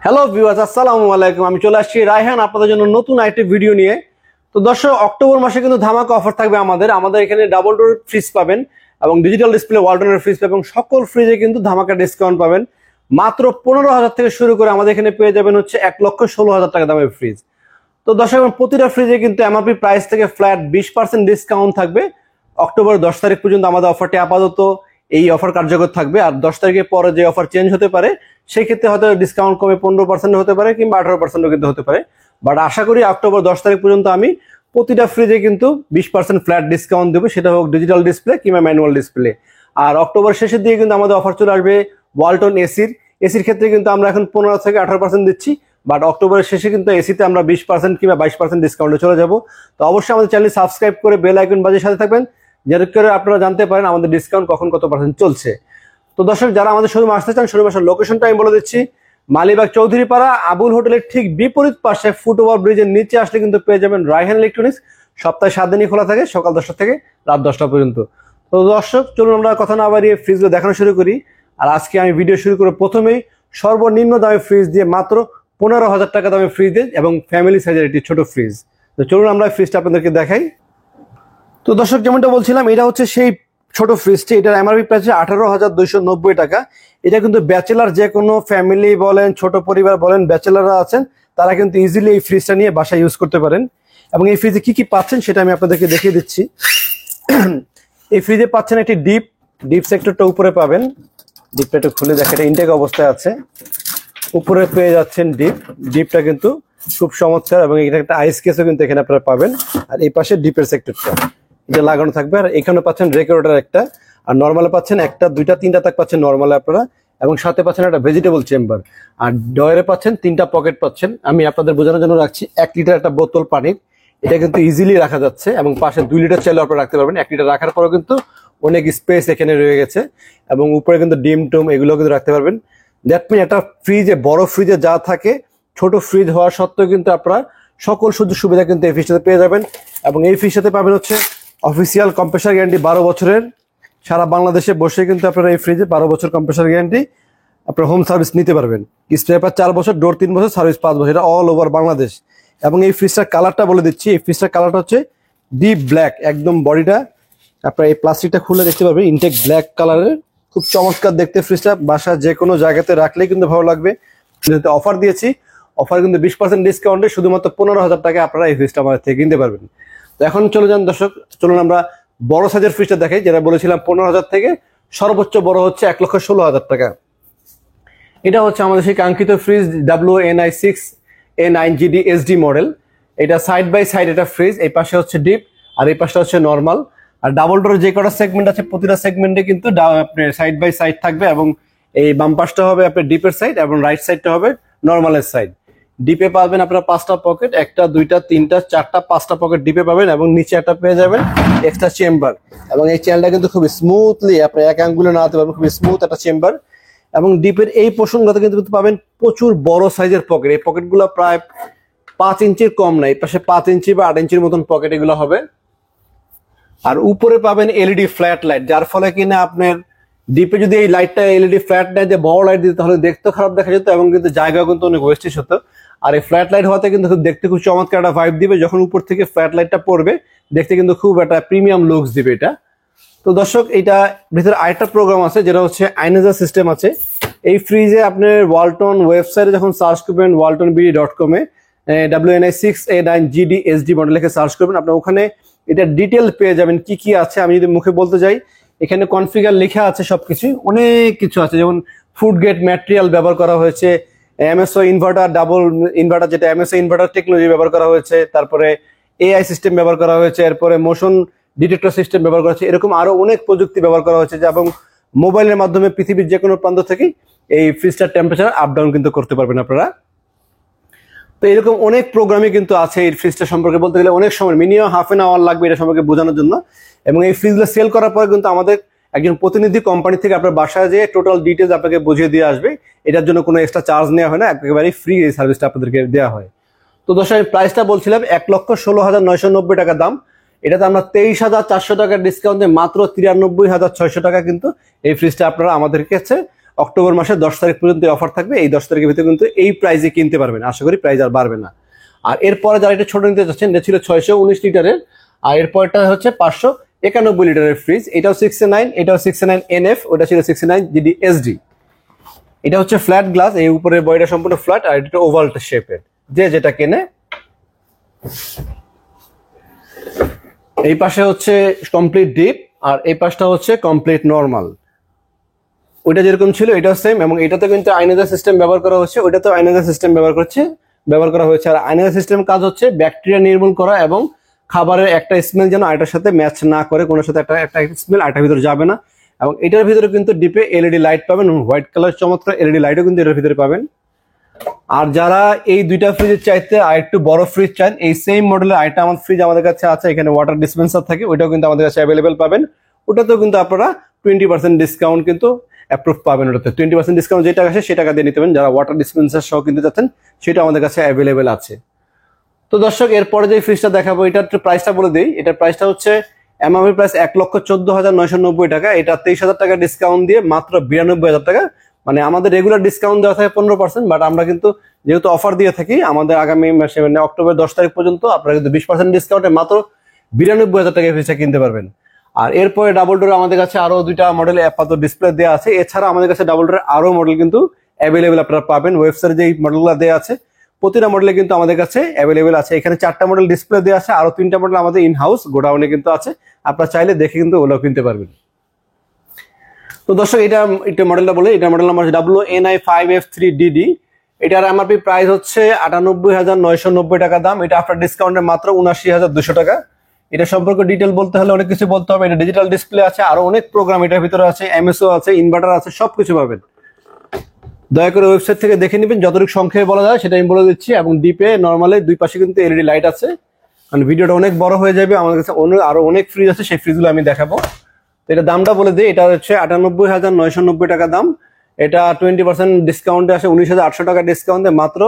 Hello viewers, আসসালামু আলাইকুম। আমি চলে আসছি রায়হান আপনাদের জন্য নতুন আরেকটি ভিডিও নিয়ে। তো দর্শক, অক্টোবর মাসে কিন্তু ধামাকা অফার থাকবে আমাদের এখানে ডাবল ডোর ফ্রিজ পাবেন এবং ডিজিটাল ডিসপ্লে ওয়ালটনের ফ্রিজ পাবেন এবং সকল ফ্রিজে কিন্তু ধামাকা ডিসকাউন্ট পাবেন। মাত্র 15,000 থেকে শুরু করে আমাদের এখানে পেয়ে যাবেন হচ্ছে 1,16,000 টাকা দামের ফ্রিজ। তো দর্শক, প্রতিটা ফ্রিজে কিন্তু এমআরপি প্রাইস থেকে ফ্ল্যাট 20% ডিসকাউন্ট থাকবে। অক্টোবর 10 তারিখ পর্যন্ত আমাদের অফারটি আপাতত এই অফার কার্যকর থাকবে। আর 10 তারিখের পরে যে অফার চেঞ্জ হতে পারে, সেই ক্ষেত্রে হয়তো ডিসকাউন্ট কমে 15% হতে পারে কিংবা 18% কিন্তু হতে পারে। বাট আশা করি অক্টোবর 10 তারিখ পর্যন্ত আমি প্রতিটা ফ্রিজে কিন্তু 20% ফ্ল্যাট ডিসকাউন্ট দেবো, সেটা হোক ডিজিটাল ডিসপ্লে কিংবা ম্যানুয়াল ডিসপ্লে। আর অক্টোবর শেষের দিকে কিন্তু আমাদের অফার চলে আসবে ওয়ালটন এসির ক্ষেত্রে কিন্তু আমরা এখন 15 থেকে 18% দিচ্ছি। বাট অক্টোবরের শেষে কিন্তু এসিতে আমরা 20% কিংবা 22% ডিসকাউন্টে চলে যাব। তো অবশ্যই আমাদের চ্যানেল সাবস্ক্রাইব করে বেল আইকন বাজিয়ে সাথে থাকবেন, যাতে করে আপনারা জানতে পারেন আমাদের ডিসকাউন্ট কখন কত পার্সেন্ট চলছে। তো দর্শক, যারা আমাদের শোরুমে আসতে চান, শোরুম আসার লোকেশনটা আমি বলে দিচ্ছি। মালিবাগ চৌধুরীপাড়া আবুল হোটেলের ঠিক বিপরীত পাশে ফুটওভার ব্রিজের নিচে আসলে কিন্তু পেয়ে যাবেন রায়হান ইলেকট্রনিক্স। সপ্তাহে 7 দিনই খোলা থাকে, সকাল 10টা থেকে রাত 10টা পর্যন্ত। তো দর্শক, চলুন আমরা কথা না বাড়িয়ে ফ্রিজগুলো দেখানো শুরু করি। আর আজকে আমি ভিডিও শুরু করে প্রথমেই সর্বনিম্ন দামের ফ্রিজ দিয়ে, মাত্র 15,000 টাকা দামের ফ্রিজ দিয়ে এবং ফ্যামিলি সাইজের একটি ছোট ফ্রিজ। তো চলুন আমরা ফ্রিজটা আপনাদেরকে দেখাই। তো দর্শক, যেমনটা বলছিলাম, এটা হচ্ছে সেই ছোট ফ্রিজটি। এটার এমআরপি প্রাইস 18,290 টাকা। এটা কিন্তু ব্যাচেলার, যে কোনো ফ্যামিলি বলেন, ছোট পরিবার বলেন, ব্যাচেলাররা আছেন, তারা কিন্তু ইজিলি এই ফ্রিজটা নিয়ে বাসায় ইউজ করতে পারেন। এবং এই ফ্রিজে কি কি পাচ্ছেন সেটা আমি আপনাদেরকে দেখিয়ে দিচ্ছি। এই ফ্রিজে পাচ্ছেন একটি ডিপ সেক্টরটা উপরে পাবেন। ডিপটা একটু খুলে দেখেন, এটা ইনটেক অবস্থায় আছে। উপরে পেয়ে যাচ্ছেন ডিপটা কিন্তু খুব চমৎকার, এবং এটা একটা আইস কেসও কিন্তু এখানে আপনারা পাবেন। আর এই পাশে ডিপের সেক্টরটা এটা লাগানো থাকবে। আর এখানে পাচ্ছেন রেকর্ডার একটা, আর নর্মালে পাচ্ছেন একটা, দুইটা, তিনটা তাক পাচ্ছেন নর্মালে আপনারা, এবং সাথে পাচ্ছেন একটা ভেজিটেবল চেম্বার। আর ডয়ারে পাচ্ছেন 3টা পকেট পাচ্ছেন। আমি আপনাদের বোঝানোর জন্য রাখছি 1 লিটার একটা বোতল পানির, এটা কিন্তু ইজিলি রাখা যাচ্ছে। এবং পাশে 2 লিটার চাইলে আপনারা রাখতে পারবেন। 1 লিটার রাখার পরেও কিন্তু অনেক স্পেস এখানে রয়ে গেছে। এবং উপরে কিন্তু ডিম টুম এগুলো কিন্তু রাখতে পারবেন। দ্যাট মিন একটা ফ্রিজে, বড় ফ্রিজে যা থাকে, ছোট ফ্রিজ হওয়া সত্ত্বেও কিন্তু আপনারা সকল সুযোগ সুবিধা কিন্তু এই ফ্রিজটাতে পেয়ে যাবেন। এবং এই ফ্রিজটাতে পাবেন হচ্ছে অফিসিয়াল কম্প্রেসার গ্যারান্টি 12 বছরের। সারা বাংলাদেশে বসে কিন্তু আপনারা এই ফ্রিজে 12 বছর কম্প্রেসার গ্যারান্টি আপনার হোম সার্ভিস নিতে পারবেন। স্ক্র্যাপার 4 বছর, ডোর 3 বছর, সার্ভিস 5 বছর, এটা অল ওভার বাংলাদেশ। এবং এই ফ্রিজটার কালারটা বলে দিচ্ছি। এই ফ্রিজটার কালারটা হচ্ছে ডিপ ব্ল্যাক, একদম বডিটা আপনার এই প্লাস্টিকটা খুলে দেখতে পাবেন, ইনটেক ব্ল্যাক কালারের, খুব চমৎকার দেখতে ফ্রিজটা। বাসা যে কোনো জায়গাতে রাখলেই কিন্তু ভালো লাগবে। অফার দিয়েছি, অফার কিন্তু 20% ডিসকাউন্টে শুধুমাত্র 15,000 টাকায় আপনারা এই ফ্রিজটা আমাদের থেকে কিনতে পারবেন। তো এখন চলে যান দর্শক, চলুন আমরা বড় সাইজের ফ্রিজটা দেখাই, যেটা বলেছিলাম 15,000 থেকে সর্বোচ্চ বড় হচ্ছে 1,16,000 টাকা। এটা হচ্ছে আমাদের সেই কাঙ্ক্ষিত fridge WNI6 A9GD SD model. এটা সাইড বাই সাইড এটা ফ্রিজ, এই পাশে হচ্ছে ডিপ আর এই পাশটা হচ্ছে নর্মাল। আর ডাবল ডোর যে কটা সেগমেন্ট আছে, প্রতিটা সেগমেন্টে কিন্তু আপনার সাইড বাই সাইড থাকবে। এবং এই বাম পাশটা হবে আপনার ডিপের সাইড এবং রাইট সাইডটা হবে নর্মালের সাইড। ডিপে পাবেন আপনারা 5টা পকেট, 1টা, 2টা, 3টা, 4টা, 5টা পকেট ডিপে পাবেন। এবং নিচে একটা পেয়ে যাবেন এক্সট্রা চেম্বার। এবং এই চ্যানেলটা কিন্তু খুব স্মুথলি আপনি এক আঙ্গুলে নাড়াতে পারবেন, খুব স্মুথ একটা চেম্বার। এবং ডিপের এই পোর্শনগুলোতে কিন্তু পাবেন প্রচুর বড় সাইজের পকেট। এই পকেটগুলো প্রায় 5 ইঞ্চির কম নাই, পাশে 5 ইঞ্চি বা 8 ইঞ্চির মতন পকেট এগুলো হবে। আর উপরে পাবেন এলইডি ফ্ল্যাট লাইট, যার ফলে কিনা আপনার ডিপে যদি এই লাইটটা এলইডি ফ্ল্যাট লাইট দিয়ে বড় লাইট দিতে, তাহলে দেখতে খারাপ দেখা যেত এবং কিন্তু জায়গা কিন্তু অনেক ওয়েস্টেজ হতো। আর এই ফ্ল্যাট লাইট হওয়াতে কিন্তু দেখতে খুব চমৎকার একটা ভাইব দিবে। যখন উপর থেকে ফ্ল্যাট লাইটটা পড়বে, দেখতে কিন্তু খুব একটা প্রিমিয়াম লুকস দিবে এটা। তো দর্শক, এটা ভিতরে আরেকটা প্রোগ্রাম আছে, যেটা হচ্ছে আইনেজা সিস্টেম আছে। এই ফ্রিজে আপনার ওয়ালটন ওয়েবসাইটে যখন সার্চ করবেন waltonbd.com এ WNI6 A9GD SD মডেল লিখে সার্চ করবেন, আপনার ওখানে এটা ডিটেল পেয়ে যাবেন কি কি আছে। আমি যদি মুখে বলতে যাই, এখানে কনফিগার লেখা আছে সবকিছু, অনেক কিছু আছে। যেমন ফুড গ্রেড ম্যাটেরিয়াল ব্যবহার করা হয়েছে, MSO ইনভার্টার, ডাবল ইনভার্টার যেটা MSO ইনভার্টার টেকনোলজি ব্যবহার করা হয়েছে, তারপরে AI সিস্টেম ব্যবহার করা হয়েছে, এরপরে মোশন ডিটেক্টর সিস্টেম ব্যবহার করা হয়েছে। এরকম আরো অনেক প্রযুক্তি ব্যবহার করা হয়েছে, এবং মোবাইলের মাধ্যমে পৃথিবীর যে কোনো প্রান্ত থেকে এই ফ্রিজটার টেম্পারেচার আপ ডাউন কিন্তু করতে পারবেন আপনারা। তো এরকম অনেক প্রোগ্রামই কিন্তু আছে এই ফ্রিজটা সম্পর্কে বলতে গেলে অনেক সময়, মিনিমাম হাফ এন আওয়ার লাগবে এটা সম্পর্কে বোঝানোর জন্য। এবং এই ফ্রিজগুলো সেল করার পরে কিন্তু আমাদের একজন প্রতিনিধি কোম্পানি থেকে আপনার বাসায় যেয়ে টোটাল ডিটেলস আপনাকে বুঝিয়ে দিয়ে আসবে। এটার জন্য কোনো এক্সট্রা চার্জ নেওয়া হয় না, একেবারে ফ্রি এই সার্ভিসটা আপনাদেরকে দেওয়া হয়। তো দর্শক, প্রাইসটা বলছিলাম 1,16,990 টাকা দাম। এটাতে আমরা 23,400 টাকার ডিসকাউন্টে মাত্র 93,600 টাকা কিন্তু এই ফ্রিজটা আপনারা আমাদের কাছে অক্টোবর মাসের 10 তারিখ পর্যন্ত অফার থাকবে। এই 10 তারিখের ভিতরে কিন্তু এই প্রাইসে কিনতে পারবেন, আশা করি প্রাইস আর বাড়বে না। আর এরপরে যারা এটা ছোট নিতে চাচ্ছেন, এটা ছিল 619 লিটারের, আর এরপরটা হচ্ছে 591 লিটারের ফ্রিজ। এটাও 69, এটাও 69 NF, ওটা ছিল 69 GD SD। এটা হচ্ছে ফ্ল্যাট গ্লাস, এই উপরের বডিটা সম্পূর্ণ ফ্ল্যাট, আর এটা ওভাল শেপের। যে যেটা কেনে, এই পাশে হচ্ছে কমপ্লিট ডিপ, আর এই পাশটা হচ্ছে কমপ্লিট নরমাল। ওইটা যেরকম ছিল এটাও সেম, এবং এটাতে কিন্তু আয়নাদার সিস্টেম ব্যবহার করা হচ্ছে, ওইটাতেও আয়নাদার সিস্টেম ব্যবহার করা হয়েছে। আর আয়নাদার সিস্টেম কাজ হচ্ছে ব্যাকটেরিয়া নির্মূল করা এবং খাবারের একটা স্মেল যেন আরেকটার সাথে ম্যাচ না করে, কোনো সাথে একটা স্মেল আরেকটার ভিতরে যাবে না। এবং এটার ভিতরে কিন্তু ডিপে LED লাইট পাবেন, হোয়াইট কালার চমৎকার LED লাইটও কিন্তু এটার ভিতরে পাবেন। আর যারা এই দুইটা ফ্রিজের চাইতে আর একটু বড় ফ্রিজ চান, এই সেম মডেলের আরেকটা আমার ফ্রিজ আমাদের কাছে আছে, এখানে ওয়াটার ডিসপেন্সার থাকে, ওইটাও কিন্তু আমাদের কাছে অ্যাভেলেবেল পাবেন। ওটাতেও কিন্তু আপনারা 20% ডিসকাউন্ট কিন্তু অ্যাপ্রুভ পাবেন। ওটাতে 20% ডিসকাউন্ট যে টাকা আসে সে টাকা দিয়ে নিতে পারেন। যারা ওয়াটার ডিসপেন্সার সহ কিনতে চাচ্ছেন সেটা আমাদের কাছে অ্যাভেলেবেল আছে। তো দর্শক, এরপরে যে ফ্রিজটা দেখাবো এটার প্রাইসটা বলে দিই। এটার প্রাইসটা হচ্ছে এমআরপি প্রাইস 1,14,990 টাকা। এটা 23,000 টাকা ডিসকাউন্ট দিয়ে মাত্র 92,000 টাকা। মানে আমাদের রেগুলার ডিসকাউন্ট দেওয়া থাকে 15%, বাট আমরা কিন্তু যেহেতু অফার দিয়ে থাকি, আমাদের আগামী মাসে মানে অক্টোবর 10 তারিখ পর্যন্ত আপনারা কিন্তু 20% ডিসকাউন্টে মাত্র 92,000 টাকা ফ্রিজটা কিনতে পারবেন। আর এরপরে ডাবল ডোর আমাদের কাছে আরো দুইটা মডেলে আপাতত ডিসপ্লে দেওয়া আছে। এছাড়া আমাদের কাছে ডাবল ডোরের আরো মডেল কিন্তু অ্যাভেলেবেল আপনারা পাবেন। ওয়েবসাইটে যে মডেলগুলো দেওয়া আছে প্রতিটা মডেলে কিন্তু আমাদের কাছে অ্যাভেলেবেল আছে। এখানে 4টা মডেল ডিসপ্লে দেওয়া আছে, আরো 3টা মডেল আমাদের ইন হাউস গোডাউনে কিন্তু আছে, আপনারা চাইলে দেখে কিন্তু ওগুলো কিনতে পারবেন। তো দর্শক, এটা মডেলটা বলে, এটা মডেল নাম্বার WNI5F3DD। এটার এমআরপি প্রাইস হচ্ছে 98,990 টাকা দাম। এটা আফটার ডিসকাউন্টে মাত্র 79,200 টাকা। এটা সম্পর্কে ডিটেল বলতে হলে অনেক কিছু বলতে হবে। এটা ডিজিটাল ডিসপ্লে আছে, আরো অনেক প্রোগ্রাম এটার ভিতরে আছে, MSO আছে, ইনভার্টার আছে, সবকিছু পাবেন। দয়া করে ওয়েবসাইট থেকে দেখে নেবেন, যতটুকু সংক্ষেপে বলা যায় সেটা আমি বলে দিচ্ছি। এবং ডিপে নর্মালে দুই পাশে কিন্তু LED লাইট আছে, কারণ ভিডিওটা অনেক বড় হয়ে যাবে। আমাদের কাছে আরো অনেক ফ্রিজ আছে, সেই ফ্রিজগুলো আমি দেখাবো। তো এটা দামটা বলে দিই, এটা হচ্ছে 98,990 টাকা দাম। এটা 20% ডিসকাউন্টে আসে, 19,800 টাকা ডিসকাউন্টে মাত্র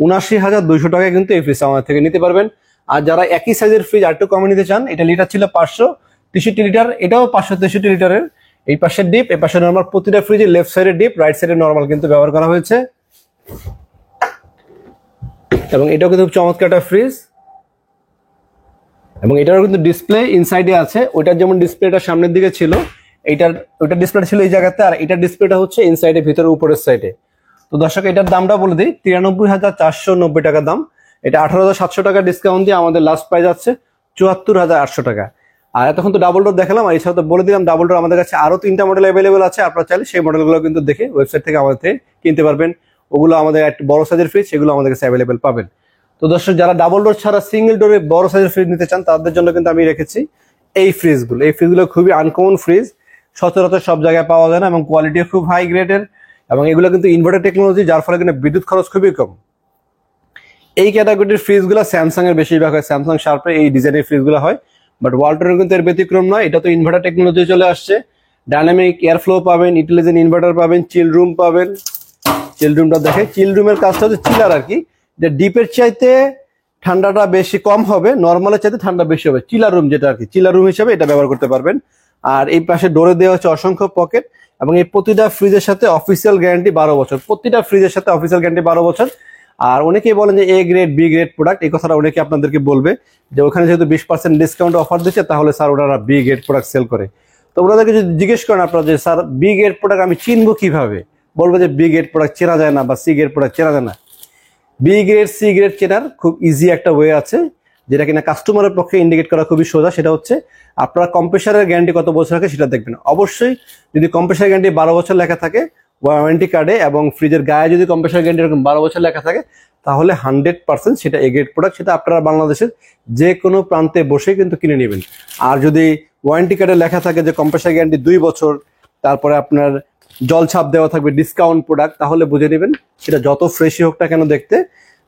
79,200 টাকায় কিন্তু এই ফ্রিজটা আমাদের থেকে নিতে পারবেন। আর যারা একই সাইজের ফ্রিজ আর একটু কমে নিতে চান, এটা লিটার ছিল 563 লিটার, এটাও 563 লিটারের। এই পাশে ডিপ, এই পাশে নরমাল। প্রতিটা ফ্রিজে লেফট সাইডে ডিপ, রাইট সাইডে নরমাল কিন্তু ব্যবহার করা হয়েছে। এবং এটাও কিন্তু খুব চমৎকার একটা ফ্রিজ, এবং এটারও কিন্তু ডিসপ্লে ইনসাইডে আছে। ওইটার যেমন ডিসপ্লেটা সামনের দিকে ছিল, ওইটার ডিসপ্লেটা ছিল এই জায়গাতে, আর এটার ডিসপ্লেটা হচ্ছে ইনসাইডে, ভিতরে উপরের সাইডে। তো দর্শক, এটার দামটা বলে দিই, 93,490 টাকা দাম। এটা 18,700 টাকা ডিসকাউন্ট দিয়ে আমাদের লাস্ট প্রাইস আছে 74,800 টাকা। আর এতক্ষণ তো ডাবল ডোর দেখালাম, আর এছাড়া তো বলে দিলাম ডাবল ডোর আমাদের কাছে আরো 3টা মডেল অ্যাভেলেবেল আছে। আপনারা চাইলে সেই মডেলগুলো কিন্তু দেখে ওয়েবসাইট থেকে আমাদের থেকে কিনতে পারবেন। ওগুলো আমাদের একটু বড় সাইজের ফ্রিজ, সেগুলো আমাদের কাছে অ্যাভেলেবেল পাবেন। তো দর্শক, যারা ডাবল ডোর ছাড়া সিঙ্গেল ডোরে বড় সাইজের ফ্রিজ নিতে চান, তাদের জন্য কিন্তু আমি রেখেছি এই ফ্রিজগুলো। এই ফ্রিজগুলো খুবই আনকমন ফ্রিজ, সচরাচর সব জায়গায় পাওয়া যায় না, এবং কোয়ালিটিও খুব হাই গ্রেডের। এবং এগুলো কিন্তু ইনভার্টার টেকনোলজি, যার ফলে কিন্তু বিদ্যুৎ খরচ খুবই কম। এই ক্যাটাগরির ফ্রিজগুলো স্যামসাং এর বেশিরভাগ হয়, স্যামসাং শার্পে এই ডিজাইনের ফ্রিজগুলো হয়। বাট ওয়ালটনের কিন্তু এর ব্যতিক্রম নয়, এটা তো ইনভার্টার টেকনোলজি চলে আসছে। ডাইনামিক এয়ার ফ্লো পাবেন, ইন্টেলিজেন্ট ইনভার্টার পাবেন, চিল রুম পাবেন। চিল রুমটা দেখে, চিল রুমের কাজটা হচ্ছে চিলার আর কি, যে ডিপের চাইতে ঠান্ডাটা বেশি কম হবে, নর্মালের চাইতে ঠান্ডা বেশি হবে। চিলার রুম যেটা আর কি, চিলার রুম হিসেবে এটা ব্যবহার করতে পারবেন। আর এই পাশে ডোরে দেওয়া হচ্ছে অসংখ্য পকেট, এবং এই প্রতিটা ফ্রিজের সাথে অফিসিয়াল গ্যারান্টি 12 বছর। প্রতিটা ফ্রিজের সাথে অফিসিয়াল গ্যারান্টি 12 বছর। আর অনেকেই বলেন যে A grade B grade product, এই কথাটা অনেকে আপনাদেরকে বলবে যে ওখানে যেহেতু 20% ডিসকাউন্ট অফার দিচ্ছে, তাহলে স্যার ওনারা B গ্রেড প্রোডাক্ট সেল করে। তো ওনাদেরকে যদি জিজ্ঞেস করেন আপনারা যে স্যার B গ্রেড প্রোডাক্ট আমি চিনবো কিভাবে, বলবো যে B গ্রেড প্রোডাক্ট চেনা যায় না, বা C গ্রেড প্রোডাক্ট চেনা যায় না। B গ্রেড C গ্রেড চেনার খুব ইজি একটা ওয়ে আছে, যেটা কিনা কাস্টমারের পক্ষে ইন্ডিকেট করা খুবই সোজা। সেটা হচ্ছে আপনারা কম্প্রেসারের গ্যারান্টি কত বছর থাকে সেটা দেখবেন। অবশ্যই যদি কম্প্রেসার গ্যারান্টি 12 বছর লেখা থাকে ওয়ারেন্টি কার্ডে, এবং ফ্রিজের গায়ে যদি কম্প্রেসার গ্যারান্টি এরকম 12 বছর লেখা থাকে, তাহলে 100% সেটা A গ্রেড প্রোডাক্ট। সেটা আপনারা বাংলাদেশের যে কোনো প্রান্তে বসে কিন্তু কিনে নেবেন। আর যদি ওয়ারেন্টি কার্ডে লেখা থাকে যে কম্প্রেসার গ্যারান্টি 2 বছর, তারপরে আপনার জল ছাপ দেওয়া থাকবে ডিসকাউন্ট প্রোডাক্ট, তাহলে বুঝে নেবেন সেটা যত ফ্রেশই হোক না কেন দেখতে,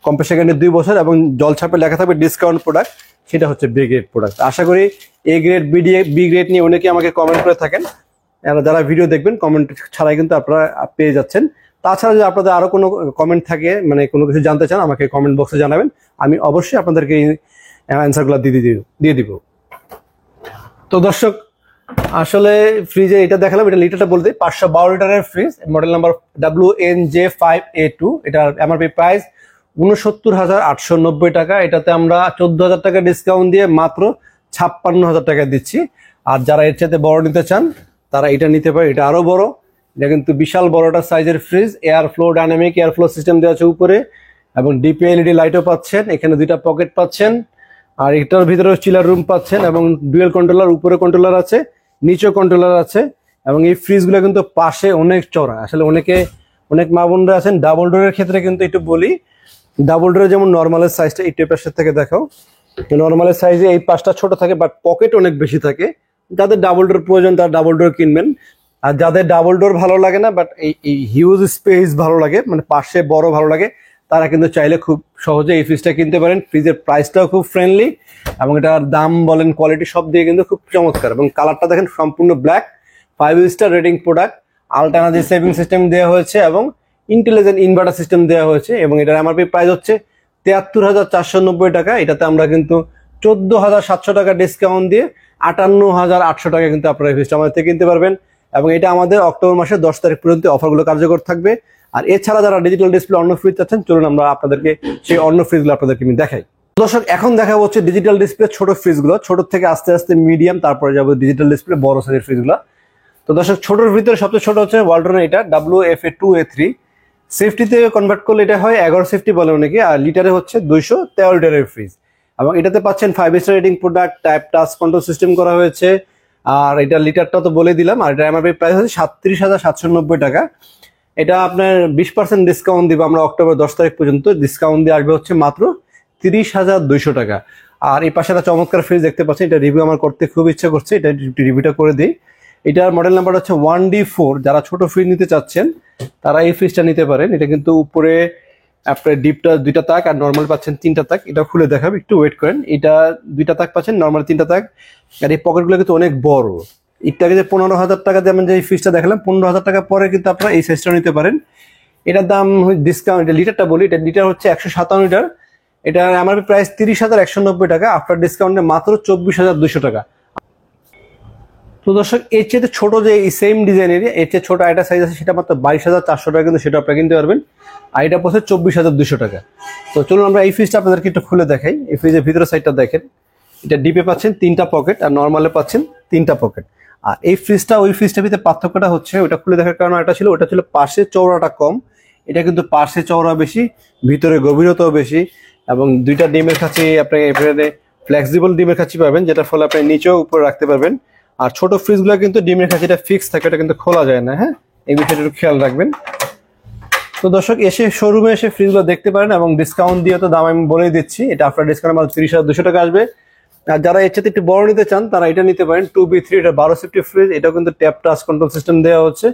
কম্প্রেসার গ্যারান্টি 2 বছর এবং জল ছাপে লেখা থাকবে ডিসকাউন্ট প্রোডাক্ট, সেটা হচ্ছে B গ্রেড প্রোডাক্ট। আশা করি A গ্রেড B গ্রেড নিয়ে অনেকে আমাকে কমেন্ট করে থাকেন। যারা ভিডিও দেখবেন কমেন্ট ছাড়াই কিন্তু আপনারা পেয়ে যাচ্ছেন। তাছাড়া যদি আপনাদের আরো কোনো কমেন্ট থাকে, মানে কোনো কিছু জানতে চান, আমাকে কমেন্ট বক্সে জানাবেন, আমি অবশ্যই আপনাদেরকে অ্যান্সারগুলো দিয়ে দিব। তো দর্শক, আসলে ফ্রিজে এটা দেখালাম, এটা লিটারটা বলতে 512 লিটারের ফ্রিজ, মডেল নাম্বার WNJ5A2। এটার এমআরপি প্রাইস 69,890 টাকা। এটাতে আমরা 14,000 টাকা ডিসকাউন্ট দিয়ে মাত্র 56,000 টাকা দিচ্ছি। আর যারা এর চাইতে বড় নিতে চান তারা এটা নিতে পারে, এটা আরো বড়। এটা কিন্তু বিশাল বড়টা সাইজের fridge, air flow dynamic air flow system দেওয়া আছে উপরে, এবং ডিপি এলইডি লাইটও পাচ্ছেন, এখানে দুইটা পকেট পাচ্ছেন, আর এটার ভিতরে চিলার রুম পাচ্ছেন, এবং ডুয়েল কন্ট্রোলার, উপরে কন্ট্রোলার আছে, নিচেও কন্ট্রোলার আছে। এবং এই ফ্রিজগুলো কিন্তু পাশে অনেক চড়া। আসলে অনেক মা বোনরা আছেন ডাবল ডোরের ক্ষেত্রে, কিন্তু একটু বলি, ডাবল ডোরের যেমন নর্মালের সাইজটা এই টাইপের থেকে দেখাও, নর্মালের সাইজে এই পাশটা ছোট থাকে বাট পকেট অনেক বেশি থাকে। যাদের ডাবল ডোর প্রয়োজন তারা ডাবল ডোর কিনবেন, আর যাদের ডাবল ডোর ভালো লাগে না বাট এই হিউজ স্পেস ভালো লাগে, মানে পাশে বড় ভালো লাগে, তারা কিন্তু চাইলে খুব সহজে এই ফ্রিজটা কিনতে পারেন। ফ্রিজের প্রাইসটাও খুব ফ্রেন্ডলি, এবং এটার দাম বলেন কোয়ালিটি সব দিয়ে কিন্তু খুব চমৎকার। এবং কালারটা দেখেন সম্পূর্ণ black, 5 star rating product, ultra energy saving system দেওয়া হয়েছে, এবং ইন্টেলিজেন্ট ইনভার্টার সিস্টেম দেওয়া হয়েছে। এবং এটার এমআরপি প্রাইস হচ্ছে 73,490 টাকা। এটাতে আমরা কিন্তু 14,700 টাকা ডিসকাউন্ট দিয়ে 58,800 টাকা কিন্তু আপনারা এই ফ্রিজটা আমাদের থেকে কিনতে পারবেন। এবং এটা আমাদের অক্টোবর মাসের 10 তারিখ পর্যন্ত অফারগুলো কার্যকর থাকবে। আর এছাড়া যারা ডিজিটাল ডিসপ্লে অন্য ফ্রিজ চাচ্ছেন, চলুন আমরা আপনাদেরকে সেই অন্য ফ্রিজগুলো আপনাদেরকে আমি দেখাই। দর্শক, এখন দেখা হচ্ছে ডিজিটাল ডিসপ্লে ছোট ফ্রিজগুলো, ছোট থেকে আস্তে আস্তে মিডিয়াম, তারপরে যাবো ডিজিটাল ডিসপ্লে বড় সাইজের ফ্রিজগুলো। তো দর্শক, ছোটোর ভিতরে সবচেয়ে ছোট হচ্ছে ওয়ালটনের এটা WFA2A3। সেফটিতে কনভার্ট করলে এটা হয় 11 সেফটি বলে অনেকে, আর লিটারে হচ্ছে 213 লিটারের ফ্রিজ। এবং এটাতে পাচ্ছেন 5 star rating product, type touch control system করা হয়েছে। আর এটা লিটারটা তো বলে দিলাম। আর এটা এমআরপি প্রাইস হচ্ছে 37,790 টাকা। এটা আপনার 20% ডিসকাউন্ট দিব আমরা অক্টোবর 10 তারিখ পর্যন্ত। ডিসকাউন্ট দিয়ে আসবে হচ্ছে মাত্র 30,200 টাকা। আর এই পাশে একটা চমৎকার ফ্রিজ দেখতে পাচ্ছেন, এটা রিভিউ আমার করতে খুব ইচ্ছা করছে, এটা রিভিউটা করে দিই। এটার মডেল নাম্বার হচ্ছে 1D4। যারা ছোট ফ্রিজ নিতে চাচ্ছেন তারা এই ফ্রিজটা নিতে পারেন। এটা কিন্তু উপরে আপনার ডিপটা 2টা তাক, আর নর্মাল পাচ্ছেন 3টা তাক। এটা খুলে দেখাবো, একটু ওয়েট করেন। এটা 2টা তাক পাচ্ছেন, নর্মাল 3টা তাক। আর এই পকেটগুলো কিন্তু অনেক বড়। একটু আগে যে 15,000 টাকা দিয়ে আমি যে ফ্রিজটা দেখালাম, 15,000 টাকা পরে কিন্তু আপনারা এই সাইজটা নিতে পারেন। এটার দাম ডিসকাউন্ট, লিটারটা বলি, এটা লিটার হচ্ছে 157 লিটার। এটা এমআরপি প্রাইস 30,190 টাকা, আফটার ডিসকাউন্টে মাত্র 24,200 টাকা। তো দর্শক, এর চেয়ে ছোট যে এই সেম ডিজাইনের এর চেয়ে ছোট একটা সাইজ আছে, সেটা মাত্র 22,400 টাকা, কিন্তু সেটা আপনারা কিনতে পারবেন। আর এটা পড়ছে 24,200 টাকা। তো চলুন আমরা এই ফ্রিজটা আপনাদেরকে একটু খুলে দেখাই। এই ফ্রিজের ভিতরের সাইডটা দেখেন, এটা ডিপে পাচ্ছেন 3টা পকেট, আর নর্মালে পাচ্ছেন 3টা পকেট। আর এই ফ্রিজটা ওই ফ্রিজটার ভিতরে পার্থক্যটা হচ্ছে, ওটা খুলে দেখার কারণ এটা ছিল পাশে চওড়াটা কম, এটা কিন্তু পাশে চওড়া বেশি, ভিতরে গভীরতাও বেশি, এবং 2টা ডিমের কাছে আপনি এখানে ফ্লেক্সিবল ডিমের কাছে পাবেন, যেটার ফলে আপনি নিচেও উপরে রাখতে পারবেন। আর ছোট ফ্রিজগুলো কিন্তু ডিমের কাছিটা ফিক্স থাকে, এটা কিন্তু খোলা যায় না। হ্যাঁ, এই বিষয়টা একটু খেয়াল রাখবেন। তো দর্শক, শোরুমে এসে ফ্রিজগুলো দেখতে পারেন, এবং ডিসকাউন্ট দিয়ে তো দাম আমি বলেই দিচ্ছি, এটা আপনার ডিসকাউন্ট মাত্র 30,200 টাকা আসবে। আর যারা এর সাথে একটু বড় নিতে চান তারা এটা নিতে পারেন, 2B3। এটা 12 সেফটি ফ্রিজ, এটাও কিন্তু ট্যাপ টাচ কন্ট্রোল সিস্টেম দেওয়া হচ্ছে,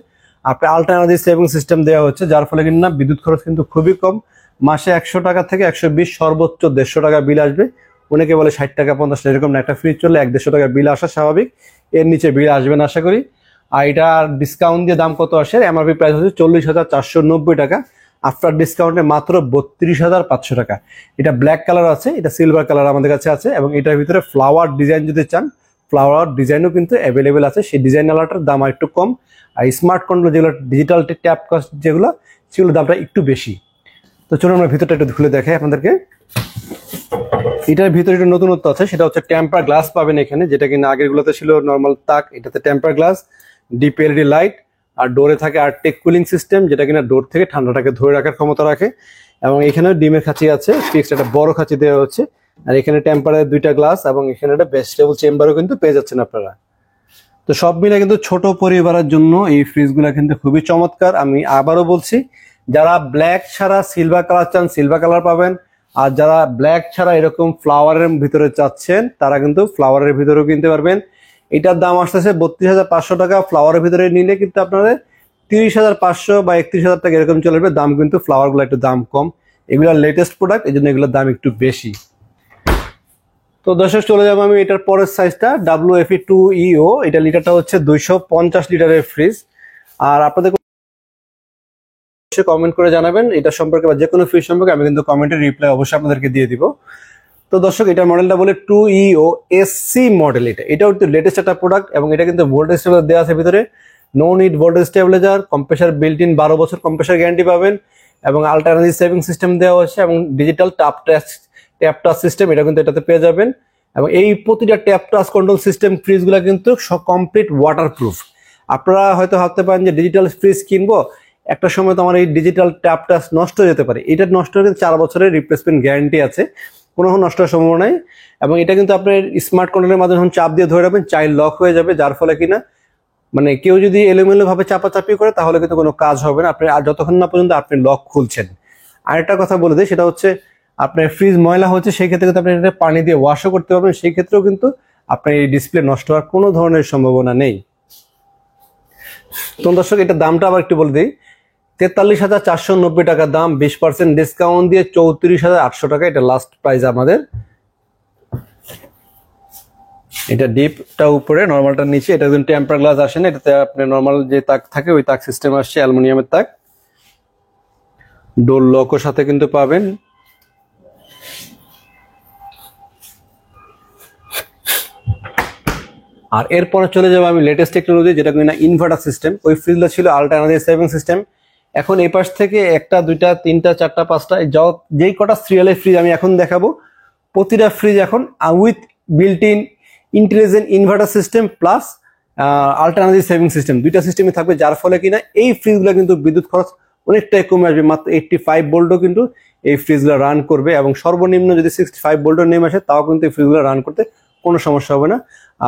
আপনার আল্ট্রা এনার্জি সেভিং সিস্টেম দেওয়া হচ্ছে, যার ফলে কিন্তু না বিদ্যুৎ খরচ কিন্তু খুবই কম। মাসে 100 টাকা থেকে 120, সর্বোচ্চ 150 টাকা বিল আসবে। অনেকে বলে 60 টাকা 50 টাকা, এরকম না। একটা ফ্রিজ চললে 150 টাকা বিল আসা স্বাভাবিক, এর নিচে বিল আসবে না আশা করি। আর এটা ডিসকাউন্ট দিয়ে দাম কত আসে, এমআরপি প্রাইস হচ্ছে 40,490 টাকা, আফটার ডিসকাউন্টে মাত্র 32,500 টাকা। এটা ব্ল্যাক কালার আছে, এটা সিলভার কালার আমাদের কাছে আছে, এবং এটার ভিতরে ফ্লাওয়ার ডিজাইন যদি চান, ফ্লাওয়ার ডিজাইনও কিন্তু অ্যাভেলেবেল আছে। সেই ডিজাইন আলাটার দাম আর একটু কম। আর স্মার্ট কন্ট্রোল যেগুলো, ডিজিটাল ট্যাপ কাস্ট যেগুলো, সেগুলোর দামটা একটু বেশি। তো চলুন আমরা ভিতরটা একটু খুলে দেখাই আপনাদেরকে। এটার ভিতরে একটু নতুনত্ব আছে, সেটা হচ্ছে টেম্পার গ্লাস পাবেন এখানে, যেটা কিনা আগের গুলোতে ছিল নর্মাল তাক, এটাতে temper glass, deep LED light, আর ডোরে থাকে আর্টেক কুলিং সিস্টেম, যেটা কিনা ডোর থেকে ঠান্ডাটাকে ধরে রাখার ক্ষমতা রাখে। এবং এখানে ডিমের খাঁচি আছে, ফিক্সড একটা বড় খাঁচি দেওয়া হচ্ছে। আর এখানে টেম্পারের 2টা গ্লাস, এবং এখানে একটা ভেজিটেবল চেম্বারও কিন্তু পেয়ে যাচ্ছেন আপনারা। তো সব মিলে কিন্তু ছোট পরিবারের জন্য এই ফ্রিজগুলো কিন্তু খুবই চমৎকার। আমি আবারও বলছি, যারা ব্ল্যাক ছাড়া সিলভার কালার চান, সিলভার কালার পাবেন। আর যারা ব্ল্যাক ছাড়া এরকম ফ্লাওয়ারের ভিতরে চাচ্ছেন, তারা কিন্তু ফ্লাওয়ারের ভিতরেও কিনতে পারবেন। এটার দাম আসতেছে 32,500 টাকা। ফ্লাওয়ারের ভিতরে নিলে কিন্তু আপনাদের 30,500 বা 31,000 টাকা এরকম চলে যাবে। দাম কিন্তু ফ্লাওয়ারগুলো একটু দাম কম, এগুলো লেটেস্ট প্রোডাক্ট, এই জন্য এগুলোর দাম একটু বেশি। তো দর্শক, চলে যাবো আমি এটার পরের সাইজটা, WFE2EO। এটা লিটারটা হচ্ছে 250 লিটারের ফ্রিজ। আর আপনাদের কমেন্ট করে জানাবেন এটা সম্পর্কে, বা যে কোনো ফ্রিজ সম্পর্কে, আমি কিন্তু কমেন্টের রিপ্লাই অবশ্যই আপনাদেরকে দিয়ে দিব। তো দর্শক এটার মডেলটা বলে 2EO SC মডেল। এটাও কিন্তু লেটেস্ট একটা প্রোডাক্ট এবং এটা কিন্তু ভোল্টেজ স্টেবিলাইজার দেওয়া আছে ভিতরে, no need voltage stabiliser, compressor built in, 12 বছর কম্প্রেসার গ্যারান্টি পাবেন এবং আল্টারনেটিভ সেভিং সিস্টেম দেওয়া হচ্ছে এবং ডিজিটাল ট্যাপ টাচ সিস্টেম এটা কিন্তু এটাতে পেয়ে যাবেন। এবং এই প্রতিটা ট্যাপ টাচ কন্ট্রোল সিস্টেম ফ্রিজগুলো কিন্তু কমপ্লিট ওয়াটারপ্রুফ। আপনারা হয়তো ভাবতে পারেন যে ডিজিটাল ফ্রিজ কিনবো, একটা সময় তো আমার এই ডিজিটাল ট্যাপ টাচ নষ্ট হয়ে যেতে পারে। এটা নষ্ট হলে 4 বছরের রিপ্লেসমেন্ট গ্যারান্টি আছে, কোনো নষ্ট হওয়ার সম্ভাবনা নেই। এবং এটা কিন্তু আপনার স্মার্ট কন্ট্রোলের মাধ্যমে যখন চাপ দিয়ে ধরে রাখবেন চাইল্ড লক হয়ে যাবে, যার ফলে কিনা মানে কেউ যদি এলোমেলো ভাবে চাপাচাপি করে তাহলে কিন্তু কোনো কাজ হবে না আপনি আর যতক্ষণ না পর্যন্ত আপনি লক খুলছেন। আরেকটা কথা বলে দিই, সেটা হচ্ছে আপনার ফ্রিজ ময়লা হচ্ছে সেই ক্ষেত্রে কিন্তু আপনি এটা পানি দিয়ে ওয়াশও করতে পারবেন, সেই ক্ষেত্রেও কিন্তু আপনার এই ডিসপ্লে নষ্ট হওয়ার কোনো ধরনের সম্ভাবনা নেই। তো দর্শক এটা দামটা আবার একটু বলে দিই, 43,490 টাকা দাম, 20% ডিসকাউন্ট দিয়ে 34,800 টাকা এটা লাস্ট প্রাইস আমাদের। এটা ডিপটা উপরে, নরমালটা নিচে, এটা কিন্তু টেম্পার গ্লাস আসে না, এটাতে আপনার নরমাল যে তাক থাকে ওই তাক সিস্টেম আসছে, অ্যালুমিনিয়ামের তাক। ডোর লকও সাথে কিন্তু পাবেন। আর এরপরে চলে যাবো আমি লেটেস্ট টেকনোলজি, যেটা কিনা ইনভার্টার সিস্টেম। ওই ফ্রিজটা ছিল আল্টারনেটিভ সেভিং সিস্টেম, এখন এই পাশ থেকে 1টা 2টা 3টা 4টা 5টা যেই কটা সিরিয়ালের ফ্রিজ আমি এখন দেখাবো, প্রতিটা ফ্রিজ এখন with built in intelligent inverter system plus alternative saving system, দুইটা সিস্টেমে থাকবে, যার ফলে কিনা এই ফ্রিজগুলো কিন্তু বিদ্যুৎ খরচ অনেকটাই কমে আসবে। মাত্র 85 ভোল্টও কিন্তু এই ফ্রিজগুলো রান করবে এবং সর্বনিম্ন যদি 65 ভোল্টও নেমে আসে তাও কিন্তু এই ফ্রিজগুলো রান করতে কোনো সমস্যা হবে না।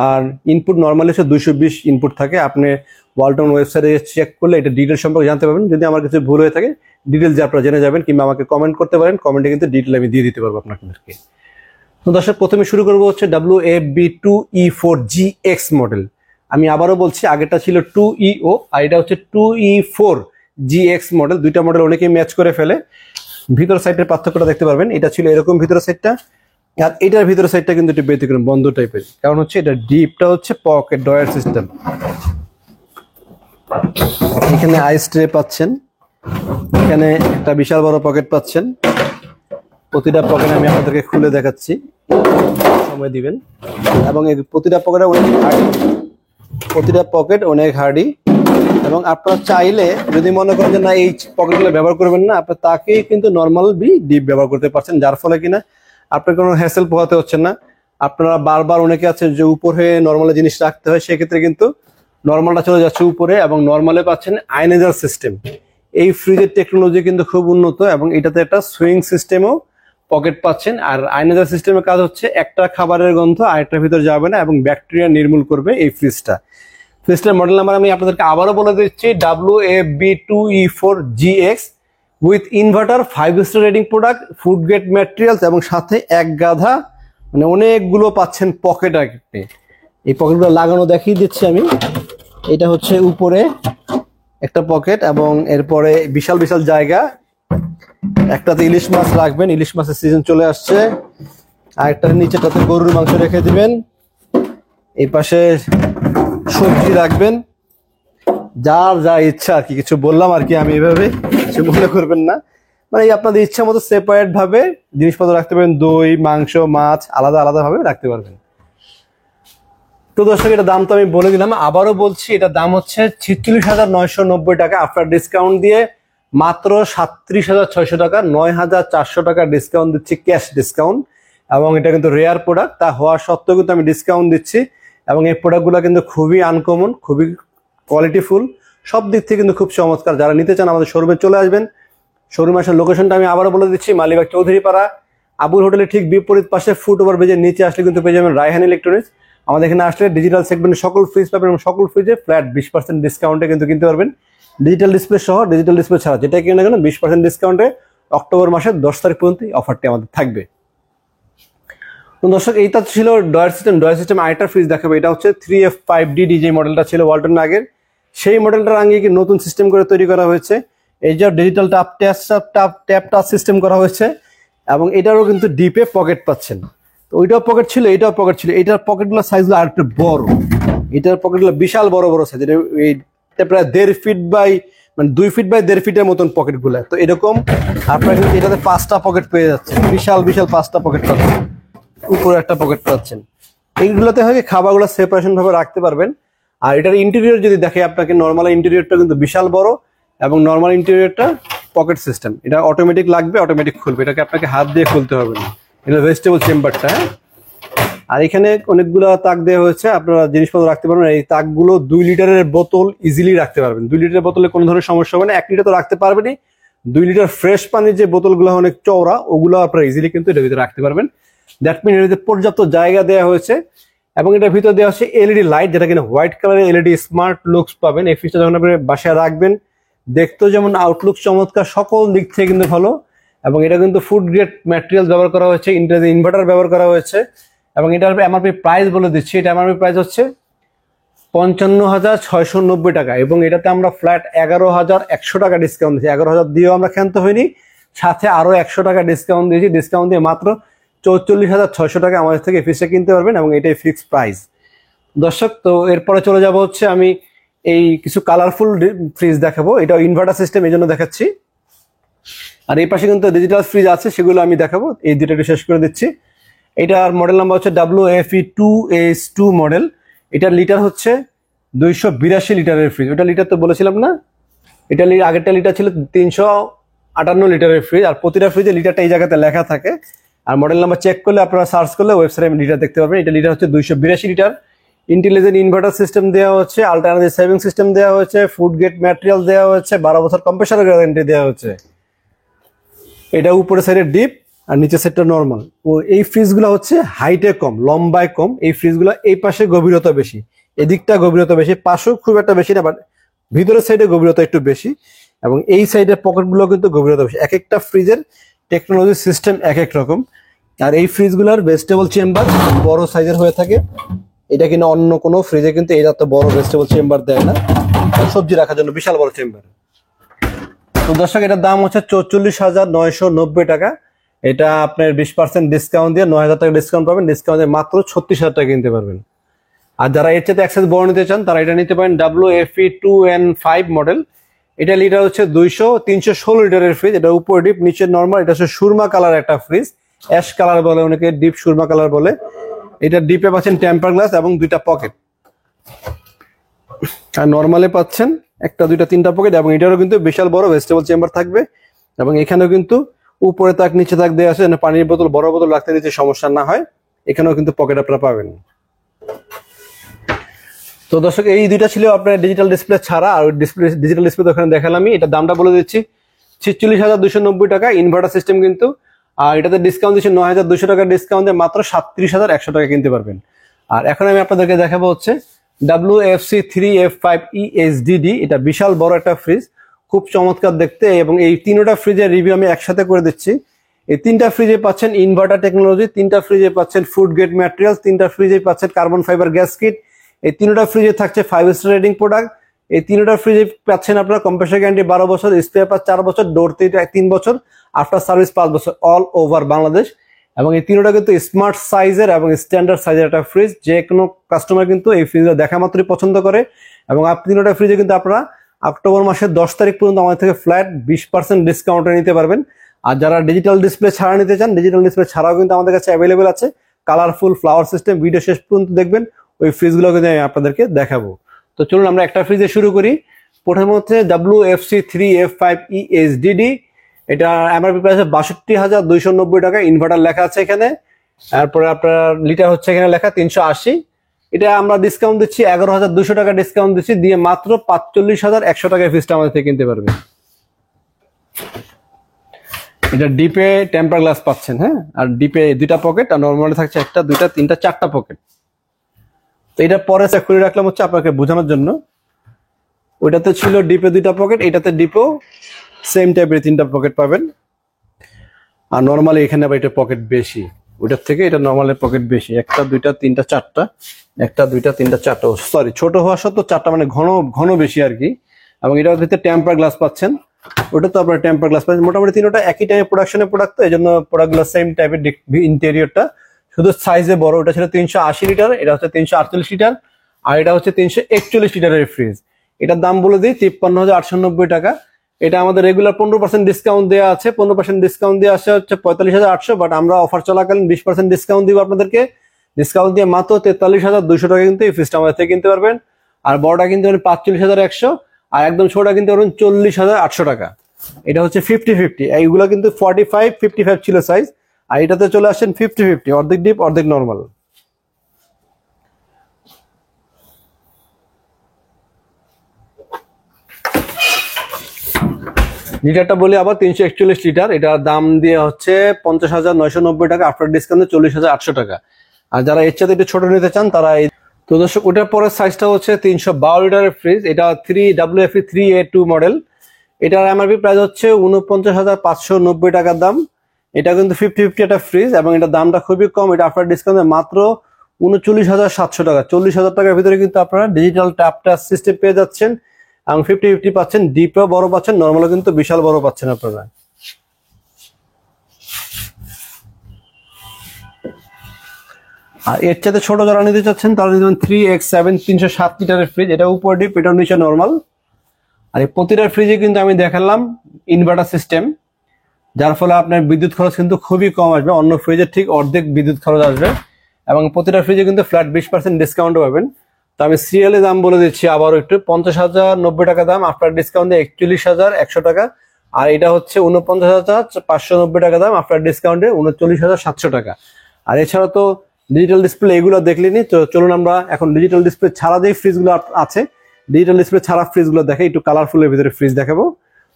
আর ইনপুট নর্মালি 220 ইনপুট থাকে, আপনি ওয়ালটন ওয়েবসাইটে চেক করলে এটা ডিটেল সম্পর্কে জানতে পারবেন। যদি আমার কিছু ভুল হয়ে থাকে ডিটেলস আপনারা জেনে যাবেন, কিংবা আমাকে কমেন্ট করতে পারেন, কমেন্টে কিন্তু ডিটেল আমি দিয়ে দিতে পারবো আপনাদেরকে। তো দর্শক প্রথমে শুরু করবো হচ্ছে WFB2E4GX মডেল। আমি আবারও বলছি, আগেরটা ছিল 2EO আর এটা হচ্ছে 2E4GX মডেল। দুইটা মডেল অনেকেই ম্যাচ করে ফেলে। ভিতর সাইডের পার্থক্যটা দেখতে পারবেন, এটা ছিল এরকম ভিতর সাইডটা, আর এটার ভিতর সাইডটা কিন্তু একটু ব্যতিক্রম, বন্ধ টাইপের, কারণ হচ্ছে এটা ডিপটা হচ্ছে পকেট ডয়ার সিস্টেম। এখানে আইস ট্রে পাচ্ছেন, এখানে একটা বিশাল বড় পকেট পাচ্ছেন। প্রতিটা পকেট আমি আপনাদেরকে খুলে দেখাচ্ছি, সময় দিবেন। এবং এই প্রতিটা পকেটে অনেক হার্ডি, প্রতিটা পকেট অনেক হার্ডি। এবং আপনারা চাইলে যদি মনে করেন যে না এই পকেটগুলো ব্যবহার করবেন না, আপনার তাকেই কিন্তু নর্মাল ডিপ ব্যবহার করতে পারছেন, যার ফলে কিনা আপনার কোনো হ্যাসেল পোহাতে হচ্ছে না। আপনারা বারবার অনেকে আছে যে উপর হয়ে নর্মাল জিনিস রাখতে হয়, সেক্ষেত্রে কিন্তু নর্মালটা চলে যাচ্ছে উপরে এবং নর্মালে পাচ্ছেন আয়নাইজার সিস্টেম। এই ফ্রিজের টেকনোলজি কিন্তু খুব উন্নত এবং এটাতে একটা সুইং সিস্টেমও পকেট পাচ্ছেন। আর আয়নাইজার সিস্টেমের কাজ হচ্ছে একটা খাবারের গন্ধ আরেকটার ভিতর যাবে না এবং ব্যাকটেরিয়া নির্মূল করবে এই ফ্রিজটা। ফ্রিজটার মডেল নাম্বার আমি আপনাদেরকে আবারও বলে দিচ্ছি, WFB2E4GX with inverter, 5 star rating product, food grade materials এবং সাথে এক গাধা মানে অনেকগুলো পাচ্ছেন পকেট। আপনি এই পকেটগুলো লাগানো দেখিয়ে দিচ্ছি আমি। এটা হচ্ছে উপরে একটা পকেট এবং এরপরে বিশাল বিশাল জায়গা, একটাতে ইলিশ মাছ রাখবেন, ইলিশ মাছের সিজন চলে আসছে, আর একটা নিচেটাতে গরুর মাংস রেখে দিবেন, এই পাশে সবজি রাখবেন, যার যা ইচ্ছা আর কি, কিছু বললাম আর কি আমি এভাবে, কিছু মনে করবেন না, মানে আপনাদের ইচ্ছা মতো সেপারেট ভাবে জিনিসপত্র রাখতে পারবেন, দই মাংস মাছ আলাদা আলাদা ভাবে রাখতে পারবেন। তো দর্শক এটা দাম তো আমি বলে দিলাম, আবারও বলছি এটা দাম হচ্ছে 46,990 টাকা, আফটার ডিসকাউন্ট দিয়ে মাত্র 37,600 টাকা, 9,400 টাকা ডিসকাউন্ট দিচ্ছি, ক্যাশ ডিসকাউন্ট। এবং এটা কিন্তু রেয়ার প্রোডাক্ট, তা হওয়া সত্ত্বেও কিন্তু আমি ডিসকাউন্ট দিচ্ছি। এবং এই প্রোডাক্টগুলো কিন্তু খুবই আনকমন, খুবই কোয়ালিটিফুল, সব দিক থেকে কিন্তু খুব চমৎকার। যারা নিতে চান আমাদের শোরুমে চলে আসবেন। শোরুম আসার লোকেশনটা আমি আবারও বলে দিচ্ছি, মালিবাগ চৌধুরীপাড়া আবুল হোটেলের ঠিক বিপরীত পাশে ফুটওভার ব্রিজের নিচে আসলে কিন্তু পেয়ে যাবেন রায়হান ইলেকট্রনিক্স। আমাদের এখানে আসলে ডিজিটাল সেগমেন্টে সকল ফ্রিজ পাবেন এবং সকল ফ্রিজে ফ্ল্যাট 20% ডিসকাউন্টে কিন্তু কিনতে পারবেন, ডিজিটাল ডিসপ্লে সহ, ডিজিটাল ডিসপ্লে ছাড়া যেটা কিনে না কেন 20% ডিসকাউন্টে অক্টোবর মাসের 10 তারিখ পর্যন্ত অফারটি আমাদের থাকবে। তো দর্শক এইটা ছিল ডয়ার সিস্টেম। ডয়ার সিস্টেম আরেকটা ফ্রিজ দেখাবো, এটা হচ্ছে 3F5D যে মডেলটা ছিল ওয়ালটন আগের, সেই মডেলটার আগে কি নতুন সিস্টেম করে তৈরি করা হয়েছে। এই যে ডিজিটাল ট্যাপ টাচ সিস্টেম করা হয়েছে এবং এটারও কিন্তু ডিপে পকেট পাচ্ছেন। তো ওইটাও পকেট ছিল, এটাও পকেট ছিল, এটার পকেটগুলো সাইজগুলো আর একটু বড়, এটার পকেটগুলো বিশাল বড় বড় সাইজ, এটা প্রায় 1.5 ফিট বাই মানে 2 ফিট বাই 1.5 ফিটের মতন পকেটগুলো। তো এরকম আপনারা কিন্তু এটাতে 5টা পকেট পেয়ে যাচ্ছে, বিশাল বিশাল 5টা পকেট পাচ্ছেন। উপরে একটা পকেট পাচ্ছেন। এইগুলোতে হয় খাবারগুলো সেপারেশন ভাবে রাখতে পারবেন। আর এটার ইন্টেরিয়র যদি দেখে আপনাকে, নর্মাল ইন্টেরিয়রটা কিন্তু বিশাল বড়, এবং নর্মাল ইন্টেরিয়রটা পকেট সিস্টেম। এটা অটোমেটিক লাগবে, অটোমেটিক খুলবে, এটাকে আপনাকে হাত দিয়ে খুলতে হবে না। এটা ভেজিটেবল চেম্বারটা। হ্যাঁ, আর এখানে অনেকগুলো তাক দেওয়া হয়েছে, আপনারা জিনিসপত্র রাখতে পারবেন। এই তাকগুলো 2 লিটারের বোতল ইজিলি রাখতে পারবেন। 2 লিটারের বোতলে কোনো ধরনের সমস্যা হবে না। 1 লিটার তো রাখতে পারবেনই, 2 লিটার ফ্রেশ পানির যে বোতলগুলো অনেক চওড়া, ওগুলো আপনারা ইজিলি কিন্তু এটার ভিতরে রাখতে পারবেন। দ্যাট মিন এর ভিতরে পর্যাপ্ত জায়গা দেওয়া হয়েছে, এবং এটার ভিতরে দেওয়া হচ্ছে এলইডি লাইট, যেটা কিনা হোয়াইট কালারের এলইডি স্মার্ট লুকস পাবেন। এই ফ্রিজটা যখন আপনি বাসায় রাখবেন, দেখতেও যেমন আউটলুক চমৎকার, সকল দিক থেকে কিন্তু ভালো। এবং এটা কিন্তু ফুড গ্রেড ম্যাটেরিয়াল ব্যবহার করা হয়েছে, ইনভার্টার ব্যবহার করা হয়েছে। এবং এটার এমআরপি প্রাইস বলে দিচ্ছি, এটা এমআরপি প্রাইস হচ্ছে 55,690 টাকা, এবং এটাতে আমরা ফ্ল্যাট 11,100 টাকা ডিসকাউন্ট দিচ্ছি। 11,000 দিয়েও আমরা ক্ষান্ত হইনি, সাথে আরো 100 টাকা ডিসকাউন্ট দিয়েছি। ডিসকাউন্ট দিয়ে মাত্র 44,600 টাকা আমাদের থেকে ফ্রিজটা কিনতে পারবেন, এবং এটাই ফিক্সড প্রাইস। দর্শক, তো এরপরে চলে যাব হচ্ছে আমি এই কিছু কালারফুল ফ্রিজ দেখাবো। এটা ইনভার্টার সিস্টেম, এই জন্য দেখাচ্ছি। আর এই পাশে কিন্তু ডিজিটাল ফ্রিজ আছে, সেগুলো আমি দেখাবো। এই দুটো একটু শেষ করে দিচ্ছি। এটার মডেল নাম্বার হচ্ছে WFE2S2 মডেল। এটার লিটার হচ্ছে 282 লিটারের ফ্রিজ। ওটা লিটার তো বলেছিলাম না, এটা আগেরটা লিটার ছিল 358 লিটারের ফ্রিজ। আর প্রতিটা ফ্রিজে লিটারটা এই জায়গাতে লেখা থাকে। আর মডেল নাম্বার চেক করলে, আপনারা সার্চ করলে ওয়েবসাইটে লিটার দেখতে পারবেন। এটা লিটার হচ্ছে 282 লিটার। ইন্টেলিজেন্ট ইনভার্টার সিস্টেম দেওয়া হচ্ছে, আল্টারনেটিভ সেভিং সিস্টেম দেওয়া হচ্ছে, ফুড গ্রেড ম্যাটেরিয়াল দেওয়া হচ্ছে, 12 বছর কম্প্রেসার গ্যারান্টি দেওয়া হচ্ছে। এটা উপরে সাইডে ডিপ আর নিচের সাইডটা নর্মাল। ও এই ফ্রিজগুলো হচ্ছে হাইটে কম, লম্বায় কম। এই ফ্রিজগুলো এই পাশে গভীরতা বেশি, এদিকটা গভীরতা বেশি, পাশেও খুব একটা বেশি না, বাট ভিতরের সাইডে গভীরতা একটু বেশি, এবং এই সাইডের পকেটগুলো কিন্তু গভীরতা বেশি। এক একটা ফ্রিজের টেকনোলজি সিস্টেম এক এক রকম। আর এই ফ্রিজগুলোর ভেজিটেবল চেম্বার বড় সাইজের হয়ে থাকে। এটা কিনা অন্য কোনো ফ্রিজে কিন্তু এটা তো বড় ভেজিটেবল চেম্বার দেয় না, সবজি রাখার জন্য বিশাল বড় চেম্বার। তো দর্শক, এটার দাম হচ্ছে 44,990 টাকা। এটা আপনার 20% ডিসকাউন্ট দিয়ে 9,000 টাকা ডিসকাউন্ট পাবেন। ডিসকাউন্ট দিয়ে মাত্র 36,000 টাকা কিনতে পারবেন। আর যারা এর চাইতে অ্যাক্সেস বড় নিতে চান, তারা এটা নিতে পারেন। WFE2N5 model. এটা লিটার হচ্ছে 316 লিটারের ফ্রিজ। এটা উপরে ডিপ, নিচে নর্মাল। এটা হচ্ছে সুরমা কালার একটা ফ্রিজ, অ্যাশ কালার বলে অনেকে, ডিপ সুরমা কালার বলে। এটা ডিপে পাচ্ছেন টেম্পার গ্লাস এবং 2টা পকেট, আর নর্মালে পাচ্ছেন 1, 2, 3টা পকেট। এবং এটারও কিন্তু বিশাল বড় ভেজিটেবল চেম্বার থাকবে, এবং এখানেও কিন্তু উপরে তাক নিচে তাক দেওয়া আছে, পানির বোতল বড় বোতল রাখতে দিতে সমস্যা না হয়। এখানেও কিন্তু পকেট আপনারা পাবেন। তো দর্শক, এই দুইটা ছিল আপনার ডিজিটাল ডিসপ্লে ছাড়া। আর ডিজিটাল ডিসপ্লে তো ওখানে দেখালামই। এটা দামটা বলে দিচ্ছি, 46,290 টাকা। ইনভার্টার সিস্টেম কিন্তু। আর এটাতে ডিসকাউন্ট দিচ্ছে 9,200 টাকা ডিসকাউন্ট দিয়ে মাত্র 37,100 টাকা কিনতে পারবেন। আর এখন আমি আপনাদেরকে দেখাবো হচ্ছে WFC3F5ESDD। এটা বিশাল বড় একটা ফ্রিজ, খুব চমৎকার দেখতে। এবং এই 3টা ফ্রিজের রিভিউ আমি একসাথে করে দিচ্ছি। এই 3টা ফ্রিজে পাচ্ছেন ইনভার্টার টেকনোলজি, 3টা ফ্রিজে পাচ্ছেন ফুড গ্রেড ম্যাটেরিয়াল, 3টা ফ্রিজে পাচ্ছেন কার্বন ফাইবার গ্যাস কিট। এই 3টা ফ্রিজে থাকছে 5 স্টার রেটিং প্রোডাক্ট। এই 3টা ফ্রিজে পাচ্ছেন আপনার কম্প্রেসার গ্যারান্টি 12 বছর, স্পেয়ার পার্টস 4 বছর, ডোর 3 বছর, আফটার সার্ভিস 5 বছর, অল ওভার বাংলাদেশ। এবং এই 3টা কিন্তু স্মার্ট সাইজের এবং স্ট্যান্ডার্ড সাইজের একটা ফ্রিজ। যে কোনো কাস্টমার কিন্তু এই ফ্রিজটা দেখা মাত্রই পছন্দ করে। এবং 3টা ফ্রিজে কিন্তু আপনারা অক্টোবর মাসের 10 তারিখ পর্যন্ত আমাদের থেকে ফ্ল্যাট 20% ডিসকাউন্টে নিতে পারবেন। আর যারা ডিজিটাল ডিসপ্লে ছাড়া নিতে চান, ডিজিটাল ডিসপ্লে ছাড়াও কিন্তু আমাদের কাছে অ্যাভেলেবেল আছে কালারফুল ফ্লাওয়ার সিস্টেম। ভিডিও শেষ পর্যন্ত দেখবেন, ওই ফ্রিজগুলো কিন্তু আমি আপনাদেরকে দেখাবো। তো চলুন আমরা একটা ফ্রিজে শুরু করি। প্রথমে হচ্ছে WFC3F5ESDD। এটা এমআরপি প্রাইস 62,290 টাকা। ইনভার্টার লেখা আছে এখানে। তারপরে আপনার লিটার হচ্ছে এখানে লেখা 380। এটা আমরা ডিসকাউন্ট দিচ্ছি 11,200 টাকা ডিসকাউন্ট দিচ্ছি, দিয়ে মাত্র 45,100 টাকায় ফ্রিজটা আমাদের থেকে কিনতে পারবে। এটা ডিপে টেম্পার গ্লাস পাচ্ছেন। হ্যাঁ, আর ডিপে 2টা পকেট, আর নর্মালি থাকছে 1, 2, 3, 4টা পকেট। তো এটা পরে চেক করে রাখলাম হচ্ছে আপনাকে বোঝানোর জন্য। ওইটাতে ছিল ডিপে 2টা পকেট, এটাতে ডিপেও সেম টাইপের 3টা পকেট পাবেন। আর নর্মালি এখানে আবার এটা পকেট বেশি, ওইটার থেকে এটা নর্মালের পকেট বেশি। 1, 2, 3, 4টা, 1, 2, 3, 4টা, সরি ছোট হওয়া সত্ত্বেও 4টা, মানে ঘন বেশি আর কি। এবং এটার ভিতরে টেম্পার গ্লাস পাচ্ছেন। ওটা তো আপনার টেম্পার গ্লাস পাচ্ছেন। মোটামুটি 3টা একই টাইপের প্রোডাকশনের প্রোডাক্ট, তো এই জন্য প্রোডাক্টগুলো সেম টাইপের। ইন্টেরিয়রটা শুধু সাইজে বড়। ওটা ছিল 380 লিটার, এটা হচ্ছে 348 লিটার, আর এটা হচ্ছে 341 লিটারের ফ্রিজ। এটার দাম বলে দিই 53,890 টাকা। এটা আমাদের রেগুলার 15% ডিসকাউন্ট দেওয়া আছে, 15% ডিসকাউন্ট দিয়ে আসছে হচ্ছে 45,800, বাট আমরা অফার চলাকালীন 20% ডিসকাউন্ট দিব আপনাদেরকে। ডিসকাউন্ট দিয়ে মাত্র 43,200 টাকা কিন্তু এই ফ্রিজটা আমাদের থেকে কিনতে পারবেন। আর বড়টা কিনতে পারেন 45,100, আর একদম ছোটটা কিনতে পারবেন 40,800 টাকা। এটা হচ্ছে 50-50, এইগুলো কিন্তু 45-55 ছিল সাইজ, আর এটাতে চলে আসছেন 50-50, অর্ধেক ডিপ অর্ধেক নর্মাল। লিটারটা বলি আবার 341 লিটার, এটার দাম দিয়ে হচ্ছে 50,990 টাকা, আফটার ডিসকাউন্টে 40,800 টাকা। আর যারা এর চাইতে একটু ছোট নিতে চান তারা তো দর্শক ওটার পরের সাইজটা হচ্ছে 312 লিটারের ফ্রিজ, এটা 3WFE 3A2 মডেল। এটার এমআরপি প্রাইস হচ্ছে 49,590 টাকার দাম। এটা কিন্তু 50-50 একটা ফ্রিজ, এবং এটার দামটা খুবই কম, এটা আফটার ডিসকাউন্টে মাত্র 39,700 টাকা। 40,000 টাকার ভিতরে কিন্তু আপনারা ডিজিটাল ট্যাপ টাচ সিস্টেম পেয়ে যাচ্ছেন, এবং 50-50 পাচ্ছেন, ডিপও বড় পাচ্ছেন, নর্মালও কিন্তু বিশাল বড় পাচ্ছেন আপনারা। আর এর চাইতে ছোট যারা নিতে চাচ্ছেন তারা নিতে পারেন 3X7 307 লিটারের ফ্রিজ, এটা উপর ডিপ এটা নিচে নর্মাল। আর এই প্রতিটা ফ্রিজে কিন্তু আমি দেখালাম ইনভার্টার সিস্টেম, যার ফলে আপনার বিদ্যুৎ খরচ কিন্তু খুবই কম আসবে, অন্য ফ্রিজের ঠিক অর্ধেক বিদ্যুৎ খরচ আসবে, এবং প্রতিটা ফ্রিজে কিন্তু ফ্ল্যাট 20% ডিসকাউন্ট পাবেন। তো আমি সিরিয়ালে দাম বলে দিচ্ছি আবারও একটু, 50,090 টাকা দাম, আফটার ডিসকাউন্টে 41,100 টাকা। আর এটা হচ্ছে 49,590 টাকা দাম, আফটার ডিসকাউন্টে 39,700 টাকা। আর এছাড়া তো ডিজিটাল ডিসপ্লে এগুলো দেখলেনি, তো চলুন আমরা এখন ডিজিটাল ডিসপ্লে ছাড়া যে ফ্রিজগুলো আছে, ডিজিটাল ডিসপ্লে ছাড়া ফ্রিজগুলো দেখে একটু কালারফুলের ভিতরে ফ্রিজ দেখাবো।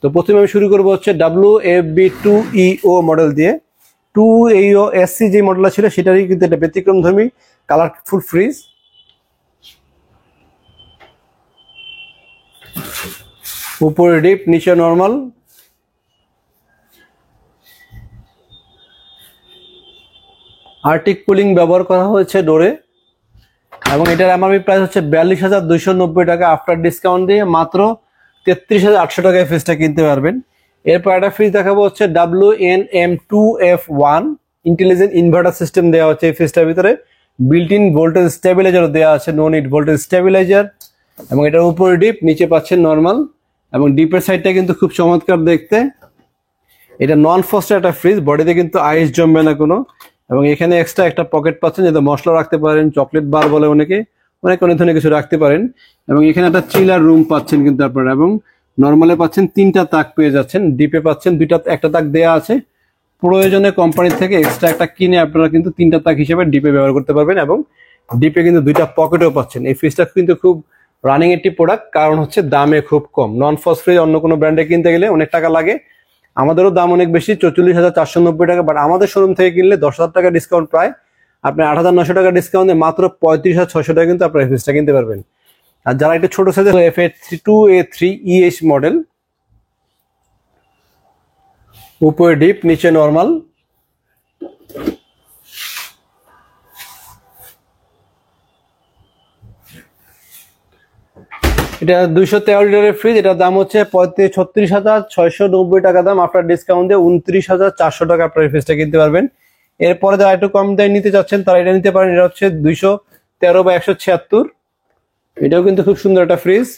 তো প্রথমে আমি শুরু করবো হচ্ছে WFB2EO মডেল দিয়ে। 2EO SC যে মডেলটা ছিল সেটারই কিন্তু একটা ব্যতিক্রমধর্মী কালারফুল ফ্রিজ। উপরে ডিপ নিচে নর্মাল। আর্টিক কুলিং ব্যবহার করা হয়েছে ডোরে, এবং এটার এমআরপি প্রাইস হচ্ছে 42,290 টাকা, আফটার ডিসকাউন্ট দিয়ে মাত্র 33,800 টাকায় ফ্রিজটা কিনতে পারবেন। এরপর একটা ফ্রিজ দেখাবো হচ্ছে WNM2F1, ইন্টেলিজেন্ট ইনভার্টার সিস্টেম দেওয়া হচ্ছে এই ফ্রিজটার ভিতরে, বিল্ট ইন ভোল্টেজ স্টেবিলাইজারও দেওয়া আছে, নো নিড ভোল্টেজ স্টেবিলাইজার, এবং এটার উপরে ডিপ নিচে পাচ্ছেন নর্মাল, এবং ডিপের সাইডটা কিন্তু খুব চমৎকার দেখতে। এটা নন ফ্রস্টের একটা ফ্রিজ, বডিতে কিন্তু আইস জমবে না কোনো, এবং এখানে এক্সট্রা একটা পকেট পাচ্ছেন যাতে মশলা রাখতে পারেন, চকলেট বার বলে অনেক ধরনের কিছু রাখতে পারেন, এবং এখানে একটা চিলার রুম পাচ্ছেন কিন্তু আপনারা, এবং নর্মালে পাচ্ছেন 3টা তাক পেয়ে যাচ্ছেন, ডিপে পাচ্ছেন একটা তাক দেয়া আছে, প্রয়োজনে কোম্পানি থেকে এক্সট্রা একটা কিনে আপনারা কিন্তু 3টা তাক হিসেবে ডিপে ব্যবহার করতে পারবেন, এবং ডিপে কিন্তু 2টা পকেটও পাচ্ছেন। এই ফ্রিজটা কিন্তু খুব রানিং একটি প্রোডাক্ট, কারণ হচ্ছে দামে খুব কম। নন ফ্রস্ট ফ্রিজ অন্য কোনো ব্র্যান্ডে কিনতে গেলে অনেক টাকা লাগে, আমাদেরও দাম অনেক বেশি, 44,490 টাকা, বাট আমাদের শোরুম থেকে কিনলে 10,000 টাকা ডিসকাউন্ট প্রায়, আপনি 8,900 টাকা ডিসকাউন্টে মাত্র 35,600 টাকা কিন্তু আপনার ফ্রিজটা কিনতে পারবেন। আর যারা একটু ছোট সাইজের FA2A3EH মডেল, উপরে ডিপ নিচে নর্মাল। এটা 213 লিটারের ফ্রিজ, এটার দাম হচ্ছে 36,690 টাকা দাম, আফটার ডিসকাউন্ট দিয়ে 29,400 টাকা আপনার ফ্রিজটা কিনতে পারবেন। এরপরে যারা একটু কম দামে নিতে চাচ্ছেন তারা এটা নিতে পারেন, এটা হচ্ছে 213/176, এটাও কিন্তু খুব সুন্দর একটা ফ্রিজ।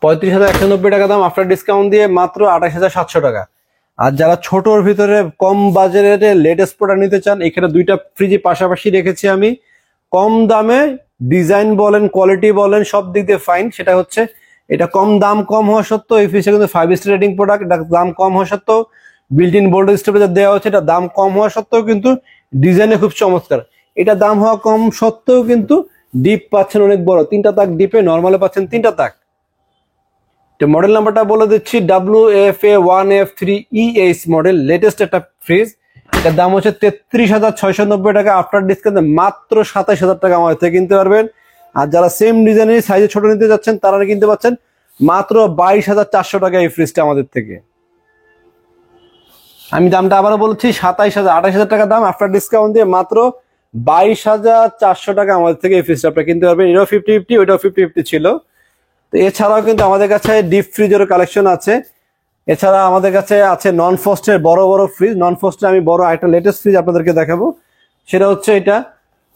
$35,190 টাকা দাম, আফটার ডিসকাউন্ট দিয়ে মাত্র 28,700 টাকা। আর যারা ছোটর ভিতরে কম বাজারে লেটেস্ট প্রোডাক্ট নিতে চান, এখানে 2টা ফ্রিজই পাশাপাশি রেখেছি আমি, কম দামে, ডিজাইন বলেন কোয়ালিটি বলেন সব দিক দিয়ে ফাইন। সেটা হচ্ছে এটা কম দাম কম হওয়া সত্ত্বেও এই ফ্রিজটা কিন্তু 5 স্টার রেটিং প্রোডাক্ট, এটা দাম কম হওয়া সত্ত্বেও বিল্ট ইন ভোল্টেজ স্টেবিলাইজার দেওয়া হচ্ছে, এটা দাম কম হওয়া সত্ত্বেও কিন্তু ডিজাইনে খুব চমৎকার। এটা দাম হওয়া কম সত্ত্বেও কিন্তু ডিপ পাচ্ছেন অনেক বড়, 3টা তাক ডিপে, নর্মালে পাচ্ছেন 3টা তাক। মডেল নাম্বারটা বলে দিচ্ছি, WFA1F3EH মডেল, লেটেস্ট একটা ফ্রিজ, এটার দাম হচ্ছে 33,690 টাকা, আফটার ডিসকাউন্টে মাত্র 27,000 টাকা আমাদের থেকে কিনতে পারবেন। আর যারা সেম ডিজাইনের সাইজে ছোট নিতে যাচ্ছেন তারা কিনতে পাচ্ছেন মাত্র 22,400 টাকা এই ফ্রিজটা আমাদের থেকে। আমি দামটা আবারও বলছি, 28,000 টাকা দাম, আফটার ডিসকাউন্ট দিয়ে মাত্র 22,400 টাকা আমাদের থেকে এই ফ্রিজটা আপনারা কিনতে পারবেন। এটাও 50-50, ওইটাও 50-50 ছিল। তো এছাড়াও কিন্তু আমাদের কাছে ডিপ ফ্রিজেরও কালেকশন আছে। এছাড়া আমাদের কাছে আছে নন ফ্রস্টের বড় বড় ফ্রিজ। নন ফ্রস্টের আমি বড় একটা লেটেস্ট ফ্রিজ আপনাদেরকে দেখাবো, সেটা হচ্ছে এটা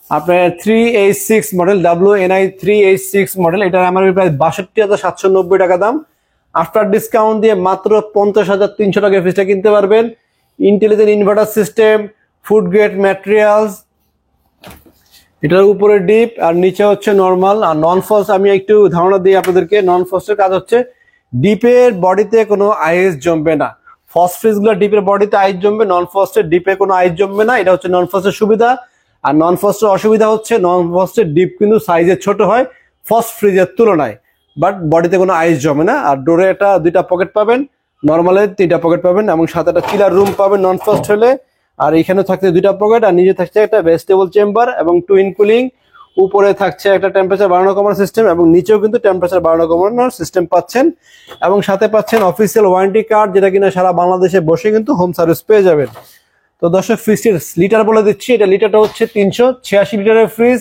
আপনার 3H6 model, WNI 3H6 model, এটার আমার প্রায় 62,790 টাকা দাম। আফটার ডিসকাউন্ট দিয়ে মাত্র 50,300 টাকা ফ্রিজটা কিনতে পারবেন। Intelligent inverter system, food grade materials, এটার উপরে ডিপ আর নিচে হচ্ছে নর্মাল। আর নন ফ্রস্ট আমি একটু ধারণা দিই আপনাদেরকে। নন ফ্রস্টের কাজ হচ্ছে ডিপের বডিতে কোনো আইস জমবে না। ফ্রস্ট ফ্রিজগুলো ডিপের বডিতে আইস জমবে, নন ফ্রস্টের ডিপে কোনো আইস জমবে না। এটা হচ্ছে নন ফ্রস্টের সুবিধা। আর নন ফ্রস্টের অসুবিধা হচ্ছে নন ফ্রস্টের ডিপ কিন্তু সাইজে ছোট হয় ফ্রস্ট ফ্রিজের তুলনায়, বাট বডিতে কোনো আইস জমে না। আর ডোরে একটা 2টা পকেট পাবেন, নর্মালে 3টা পকেট পাবেন, এবং সাথে একটা চিলার রুম পাবেন নন ফ্রস্ট হলে। আর এখানে থাকছে 2টা পকেট, আর নিচে থাকছে একটা ভেজিটেবল চেম্বার এবং টুইন কুলিং। উপরে থাকছে একটা টেম্পারেচার বাড়ানো কমানোর সিস্টেম, এবং নিচেও কিন্তু টেম্পারেচার বাড়ানো কমানোর সিস্টেম পাচ্ছেন। এবং সাথে পাচ্ছেন অফিসিয়াল ওয়ারেন্টি কার্ড, যেটা কিনা সারা বাংলাদেশে বসে কিন্তু হোম সার্ভিস পেয়ে যাবেন। তো দর্শক, ফ্রিজটির লিটার বলে দিচ্ছি। এটা লিটারটা হচ্ছে 386 লিটারের ফ্রিজ,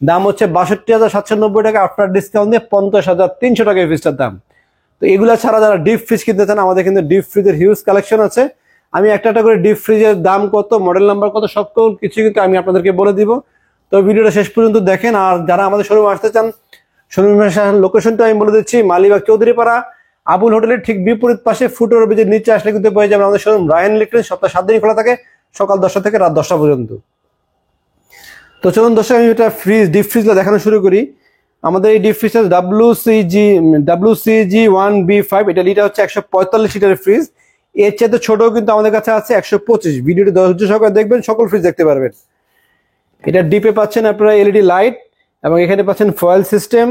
দাম হচ্ছে 62,790 টাকা। আফটার ডিসকাউন্ট দিয়ে 50,300 টাকা এই ফ্রিজটার দাম। তো এগুলা ছাড়া যারা ডিপ ফ্রিজ কিনতে চান, আমাদের কিন্তু ডিপ ফ্রিজের হিউজ কালেকশন আছে। আমি একটা একটা করে ডিপ ফ্রিজের দাম কত, মডেল নাম্বার কত, সব কিছু কিন্তু আমি আপনাদেরকে বলে দিব। তো ভিডিওটা শেষ পর্যন্ত দেখেন। আর যারা আমাদের শোরুমে আসতে চান, শোরুমের লোকেশনটা আমি বলে দিচ্ছি। মালিবাগ চৌধুরীপাড়া আবুল হোটেলের ঠিক বিপরীত পাশে ফুটওভার ব্রিজের নিচে আসলে কিন্তু পেয়ে যাবেন আমাদের শোরুম রায়হান ইলেকট্রনিক্স। সপ্তাহে 7 দিনই খোলা থাকে, সকাল 10টা থেকে রাত 10টা পর্যন্ত। তো চলুন দর্শক, আমি এটা ডিপ ফ্রিজটা দেখানো শুরু করি। আমাদের এই ডিপ ফ্রিজটা WCG1B5, এটা লিটার হচ্ছে 145 লিটারের ফ্রিজ। এর চাইতে ছোটও কিন্তু আমাদের কাছে আছে 125। ভিডিওটি ধৈর্য সহকারে দেখবেন, সকল ফ্রিজ দেখতে পারবেন। এটা ডিপে পাচ্ছেন আপনারা এলইডি লাইট, এবং এখানে পাচ্ছেন ফয়েল সিস্টেম,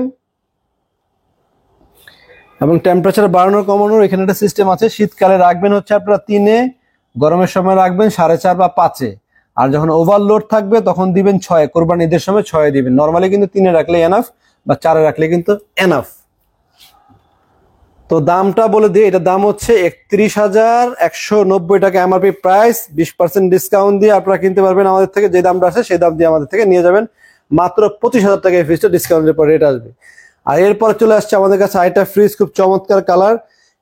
এবং টেম্পারেচার বাড়ানোর কমানোর এখানে একটা সিস্টেম আছে। শীতকালে রাখবেন হচ্ছে আপনারা 3-এ, গরমের সময় রাখবেন 4.5 বা 5-এ, আর যখন ওভারলোড থাকবে তখন দিবেন 6-এ। কোরবানি ঈদের সময় 6-এ দিবেন। নর্মালি কিন্তু 3-এ রাখলে এনাফ, বা 4-এ রাখলে কিন্তু এনাফ। তো দামটা বলে দিই, এটার দাম হচ্ছে 31,190 টাকা এমআরপি প্রাইস। 20% ডিসকাউন্ট দিয়ে আপনারা কিনতে পারবেন আমাদের থেকে। যে দামটা আছে সেই দাম দিয়ে আমাদের থেকে নিয়ে যাবেন মাত্র 25,000 টাকা। এই ফ্রিজটা ডিসকাউন্টের পর রেট আসবে। আর এরপর চলে আসছে আমাদের কাছে আরেকটা ফ্রিজ, খুব চমৎকার কালার,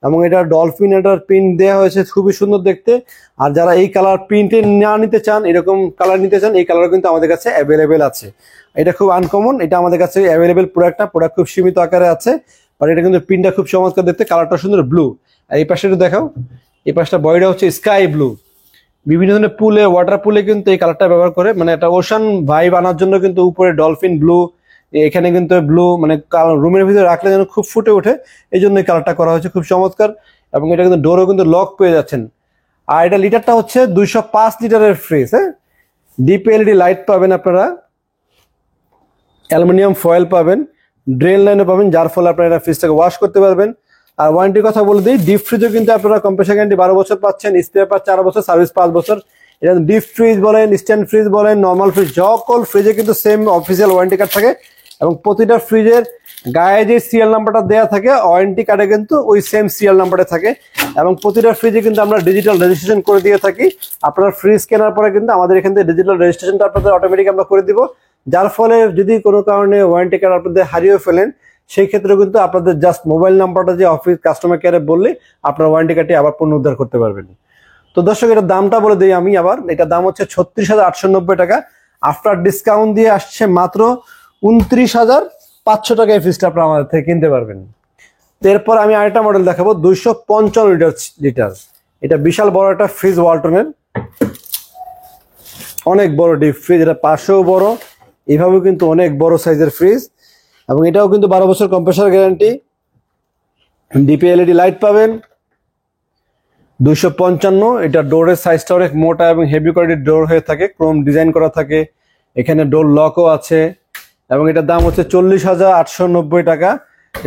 এবং এটা ডলফিন এটার প্রিন্ট দেওয়া হয়েছে, খুবই সুন্দর দেখতে। আর যারা এই কালার প্রিন্টে না নিতে চান, এরকম কালার নিতে চান, এই কালার কিন্তু আমাদের কাছে অ্যাভেলেবেল আছে। এটা খুব আনকমন, এটা আমাদের কাছে অ্যাভেলেবেল প্রোডাক্ট খুব সীমিত আকারে আছে। আর এটা কিন্তু প্রিন্টটা খুব চমৎকার দেখতে, কালারটা সুন্দর ব্লু। আর এই পাশে একটু দেখাও, এই পাশটা বডিটা হচ্ছে স্কাই ব্লু। বিভিন্ন ধরনের পুলে, ওয়াটার পুলে কিন্তু এই কালারটা ব্যবহার করে, মানে একটা ওশান ভাইব আনার জন্য কিন্তু উপরে ডলফিন ব্লু, এখানে কিন্তু ব্লু, মানে রুমের ভিতরে রাখলে যেন খুব ফুটে ওঠে, এই জন্য এই কালারটা করা হয়েছে, খুব চমৎকার। এবং এটা কিন্তু ডোরও কিন্তু লক পেয়ে যাচ্ছেন। আর এটা লিটারটা হচ্ছে 205 লিটারের ফ্রিজ। হ্যাঁ, ডিপ এলইডি লাইট পাবেন আপনারা, অ্যালুমিনিয়াম ফয়েল পাবেন, ড্রেন লাইনও পাবেন, যার ফলে আপনারা এটা ফ্রিজটাকে ওয়াশ করতে পারবেন। আর ওয়ারেন্টির কথা বলে দিই, ডিপ ফ্রিজও কিন্তু আপনারা কম্প্রেসার গ্যারান্টি 12 বছর পাচ্ছেন, স্পেয়ার পার্ট 4 বছর, সার্ভিস 5 বছর। এটা ডিপ ফ্রিজ বলেন, স্ট্যান্ড ফ্রিজ বলেন, নর্মাল ফ্রিজ, সকল ফ্রিজে কিন্তু সেম অফিসিয়াল ওয়ারেন্টি কার্ড থাকে। এবং প্রতিটা ফ্রিজের গায়ে যে সিরিয়াল নাম্বারটা দেওয়া থাকে, ওয়ারেন্টি কার্ডে কিন্তু ওই সেম সিরিয়াল নাম্বারে থাকে। এবং প্রতিটা ফ্রিজে কিন্তু আমরা ডিজিটাল রেজিস্ট্রেশন করে দিয়ে থাকি। আপনার ফ্রিজ কেনার পরে কিন্তু আমাদের এখান থেকে ডিজিটাল রেজিস্ট্রেশনটা আপনাদের অটোমেটিক আমরা করে দিব, যার ফলে যদি কোনো কারণে ওয়ারেন্টি কার্ড আপনাদের হারিয়ে ফেলেন, সেই ক্ষেত্রে কিন্তু আপনাদের জাস্ট মোবাইল নাম্বারটা যে অফিস কাস্টমার কেয়ারে বললে আপনার ওয়ারেন্টি কার্ডটি আবার পুনরুদ্ধার করতে পারবেন। তো দর্শক, এটার দামটা বলে দিই আমি আবার। এটার দাম হচ্ছে 36,890 টাকা। আফটার ডিসকাউন্ট দিয়ে আসছে মাত্র 29,500 টাকা। এই ফ্রিজটা আপনারা আমাদের থেকে কিনতে পারবেন। এরপর আমি আরেকটা মডেল দেখাবো, 255 লিটার। এটা বিশাল বড় একটা ফ্রিজ, ওয়ালটনের অনেক বড় ডিপ ফ্রিজ। এটা পাশেও বড়, এইভাবেও কিন্তু অনেক বড় সাইজের ফ্রিজ। এবং এটাও কিন্তু 12 বছর compressor guarantee. DP LED light পাবেন। 255। এটা ডোরের সাইজটা অনেক মোটা এবং হেভি কোয়ালিটির ডোর হয়ে থাকে, ক্রোম ডিজাইন করা থাকে। এখানে ডোর লকও আছে। এবং এটার দাম হচ্ছে 40,890 টাকা।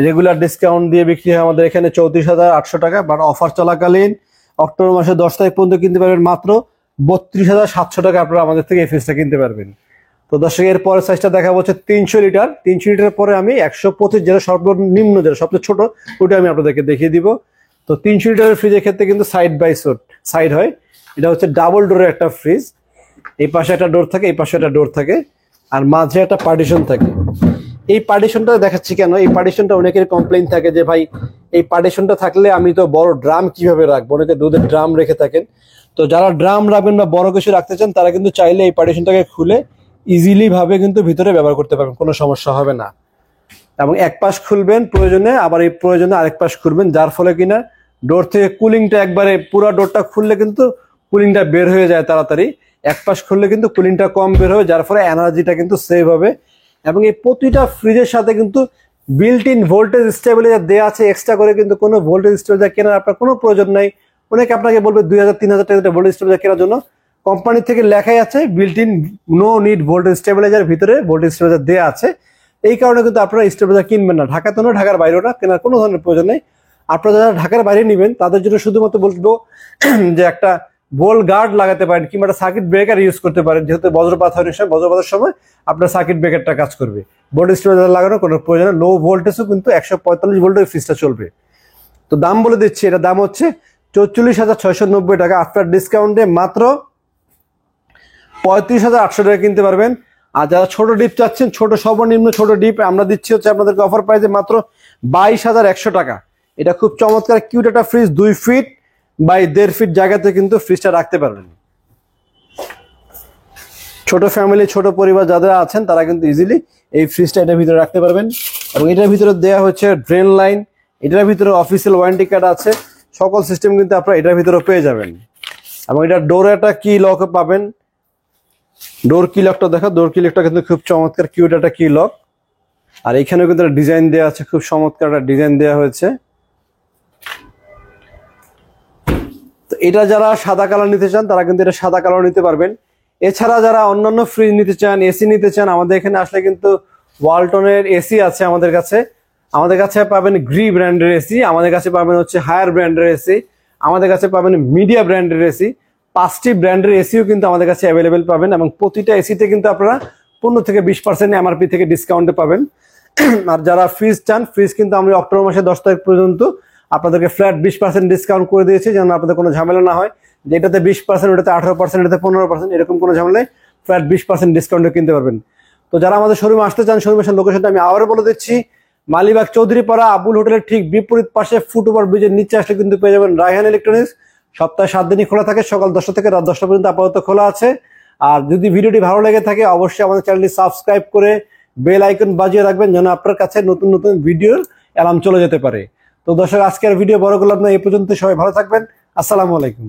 রেগুলার ডিসকাউন্ট দিয়ে বিক্রি হয় আমাদের এখানে 34,800 টাকা। বাট অফার চলাকালীন অক্টোবর মাসের 10 তারিখ পর্যন্ত কিনতে পারবেন মাত্র 32,700 টাকা। আপনারা আমাদের থেকে এই ফ্রিজটা কিনতে পারবেন। তো দর্শক, এর পরের সাইজটা দেখা হচ্ছে 300 লিটার। 300 লিটারের পরে আমি 125, যেটা সর্বনিম্ন, যেটা সবচেয়ে ছোট, ওটা আমি আপনাদেরকে দেখিয়ে দিব। তো 300 লিটারের ফ্রিজের ক্ষেত্রে কিন্তু সাইড বাই সাইড হয়। এটা হচ্ছে ডাবল ডোরের একটা ফ্রিজ। এই পাশে একটা ডোর থাকে, এই পাশে একটা ডোর থাকে, আর মাঝে একটা পার্টিশন থাকে। এই পার্টিশনটা দেখাচ্ছি কেন, এই পার্টিশনটা অনেকের কমপ্লেইন থাকে যে ভাই এই পার্টিশনটা থাকলে আমি তো বড় ড্রাম কিভাবে রাখবো, অনেকে দুধের ড্রাম রেখে থাকেন। তো যারা ড্রাম রাখবেন বা বড় কিছু রাখতে চান, তারা কিন্তু চাইলে এই পার্টিশনটাকে খুলে ইজিলি ভাবে কিন্তু ভিতরে ব্যবহার করতে পারবেন, কোনো সমস্যা হবে না। এবং এক পাশ খুলবেন প্রয়োজনে, আবার এই প্রয়োজনে আরেক পাশ খুলবেন, যার ফলে কিনা ডোর থেকে কুলিংটা একবারে পুরো ডোরটা খুললে কিন্তু কুলিংটা বের হয়ে যায় তাড়াতাড়ি, এক পাশ খুললে কিন্তু কুলিংটা কম বের হয়, যার ফলে এনার্জিটা কিন্তু সেভ হবে। এবং এই প্রতিটা ফ্রিজের সাথে কিন্তু বিল্ট ইন ভোল্টেজ স্টেবিলাইজার দেওয়া আছে, এক্সট্রা করে কিন্তু কোনো ভোল্টেজ স্টেবিলাইজার কেনার আপনার কোনো প্রয়োজন নাই। অনেকে আপনাকে বলবে 2000-3000 টাকা ভোল্টেজ স্টেবিলাইজার কেনার জন্য, কোম্পানি থেকে লেখাই আছে built in no need voltage stabiliser, ভিতরে ভোল্টেজ স্টেবিলাইজার দেওয়া আছে। এই কারণে কিন্তু আপনারা স্টেবিলাইজার কিনবেন না, ঢাকাতে না ঢাকার বাইরেও না, কেনার কোনো ধরনের প্রয়োজন নেই। আপনারা যারা ঢাকার বাইরে নেবেন তাদের জন্য শুধুমাত্র বলবো যে একটা বোল গার্ড লাগাতে পারেন, কিংবা একটা সার্কিট ব্রেকার ইউজ করতে পারেন, যেহেতু বজ্রপাত হয়, বজ্রপাতের সময় আপনার সার্কিট ব্রেকারটা কাজ করবে। ভোল্টেজ স্টেবিলাইজার লাগানোর কোনো প্রয়োজন নেই, লো ভোল্টেজও কিন্তু 145 ভোল্টের ফ্রিজটা চলবে। তো দাম বলে দিচ্ছি, এটা দাম হচ্ছে 44,690 টাকা, আফটার ডিসকাউন্টে মাত্র 35,800 টাকা কিনতে পারবেন। আর যারা ছোট ডিপ চাচ্ছেন, ছোট সর্বনিম্ন ছোট ডিপ আমরা দিচ্ছি হচ্ছে আপনাদেরকে অফার প্রাইসে মাত্র 22,100 টাকা। এটা খুব চমৎকার কিউট একটা ফ্রিজ, 2 ফিট বাই 1.5 ফিট জায়গাতে কিন্তু ফ্রিজটা রাখতে পারবেন। ছোট ফ্যামিলি, ছোট পরিবার যারা আছেন তারা কিন্তু ইজিলি এই ফ্রিজটা এটার ভিতরে রাখতে পারবেন। এবং এটার ভিতরে দেওয়া হচ্ছে ড্রেন লাইন, এটার ভিতরে অফিসিয়াল ওয়ারেন্টি কার্ড আছে, সকল সিস্টেম কিন্তু আপনারা এটার ভিতরে পেয়ে যাবেন। এবং এটা ডোরে একটা কি লক পাবেন, ডোর কি লকটা দেখা, ডোর কি লকটা কিন্তু খুব চমৎকার কিউট একটা কি লক। আর এখানেও কিন্তু ডিজাইন দেওয়া আছে, খুব চমৎকার একটা ডিজাইন দেওয়া হয়েছে। তো এটা যারা সাদা কালার নিতে চান তারা কিন্তু এটা সাদা কালার নিতে পারবেন। এছাড়া যারা অন্যান্য ফ্রিজ নিতে চান, এসি নিতে চান, আমাদের এখানে আসলে কিন্তু ওয়ালটনের এসি আছে আমাদের কাছে। আমাদের কাছে পাবেন গ্রি ব্র্যান্ডের এসি, আমাদের কাছে পাবেন হচ্ছে হায়ার ব্র্যান্ডের এসি, আমাদের কাছে পাবেন মিডিয়া ব্র্যান্ডের এসি। 5টি ব্র্যান্ডের এসিও কিন্তু আমাদের কাছে অ্যাভেলেবেল পাবেন, এবং প্রতিটা এসিতে কিন্তু আপনারা 15 থেকে 20% এমআরপি থেকে ডিসকাউন্টে পাবেন। আর যারা ফ্রিজ চান, ফ্রিজ কিন্তু আমরা অক্টোবর মাসের 10 তারিখ পর্যন্ত আপনাদেরকে ফ্ল্যাট 20% ডিসকাউন্ট করে দিয়েছি, যেন আপনাদের কোনো ঝামেলা না হয় যে এটাতে 20%, ওটাতে 18%, এটাতে 15%, এরকম কোনো ঝামেলায় ফ্ল্যাট 20% ডিসকাউন্টে কিনতে পারবেন। তো যারা আমাদের শোরুমে আসতে চান, শোরুমের লোকেশনটা আমি আবারও বলে দিচ্ছি, মালিবাগ চৌধুরীপাড়া আবুল হোটেলের ঠিক বিপরীত পাশে ফুটওভার ব্রিজের নিচে আসলে কিন্তু পেয়ে যাবেন রায়হান ইলেকট্রনিক্স। সপ্তাহে 7 দিনই খোলা থাকে, সকাল 10টা থেকে রাত 10টা পর্যন্ত আপাতত খোলা আছে। আর যদি ভিডিওটি ভালো লেগে থাকে অবশ্যই আমাদের চ্যানেলটি সাবস্ক্রাইব করে বেল আইকন বাজিয়ে রাখবেন, যেন আপনার কাছে নতুন নতুন ভিডিওর অ্যালার্ম চলে যেতে পারে। তো দর্শক, আজকের ভিডিও বড় করলাম না, এই পর্যন্ত। সবাই ভালো থাকবেন, আসসালামু আলাইকুম।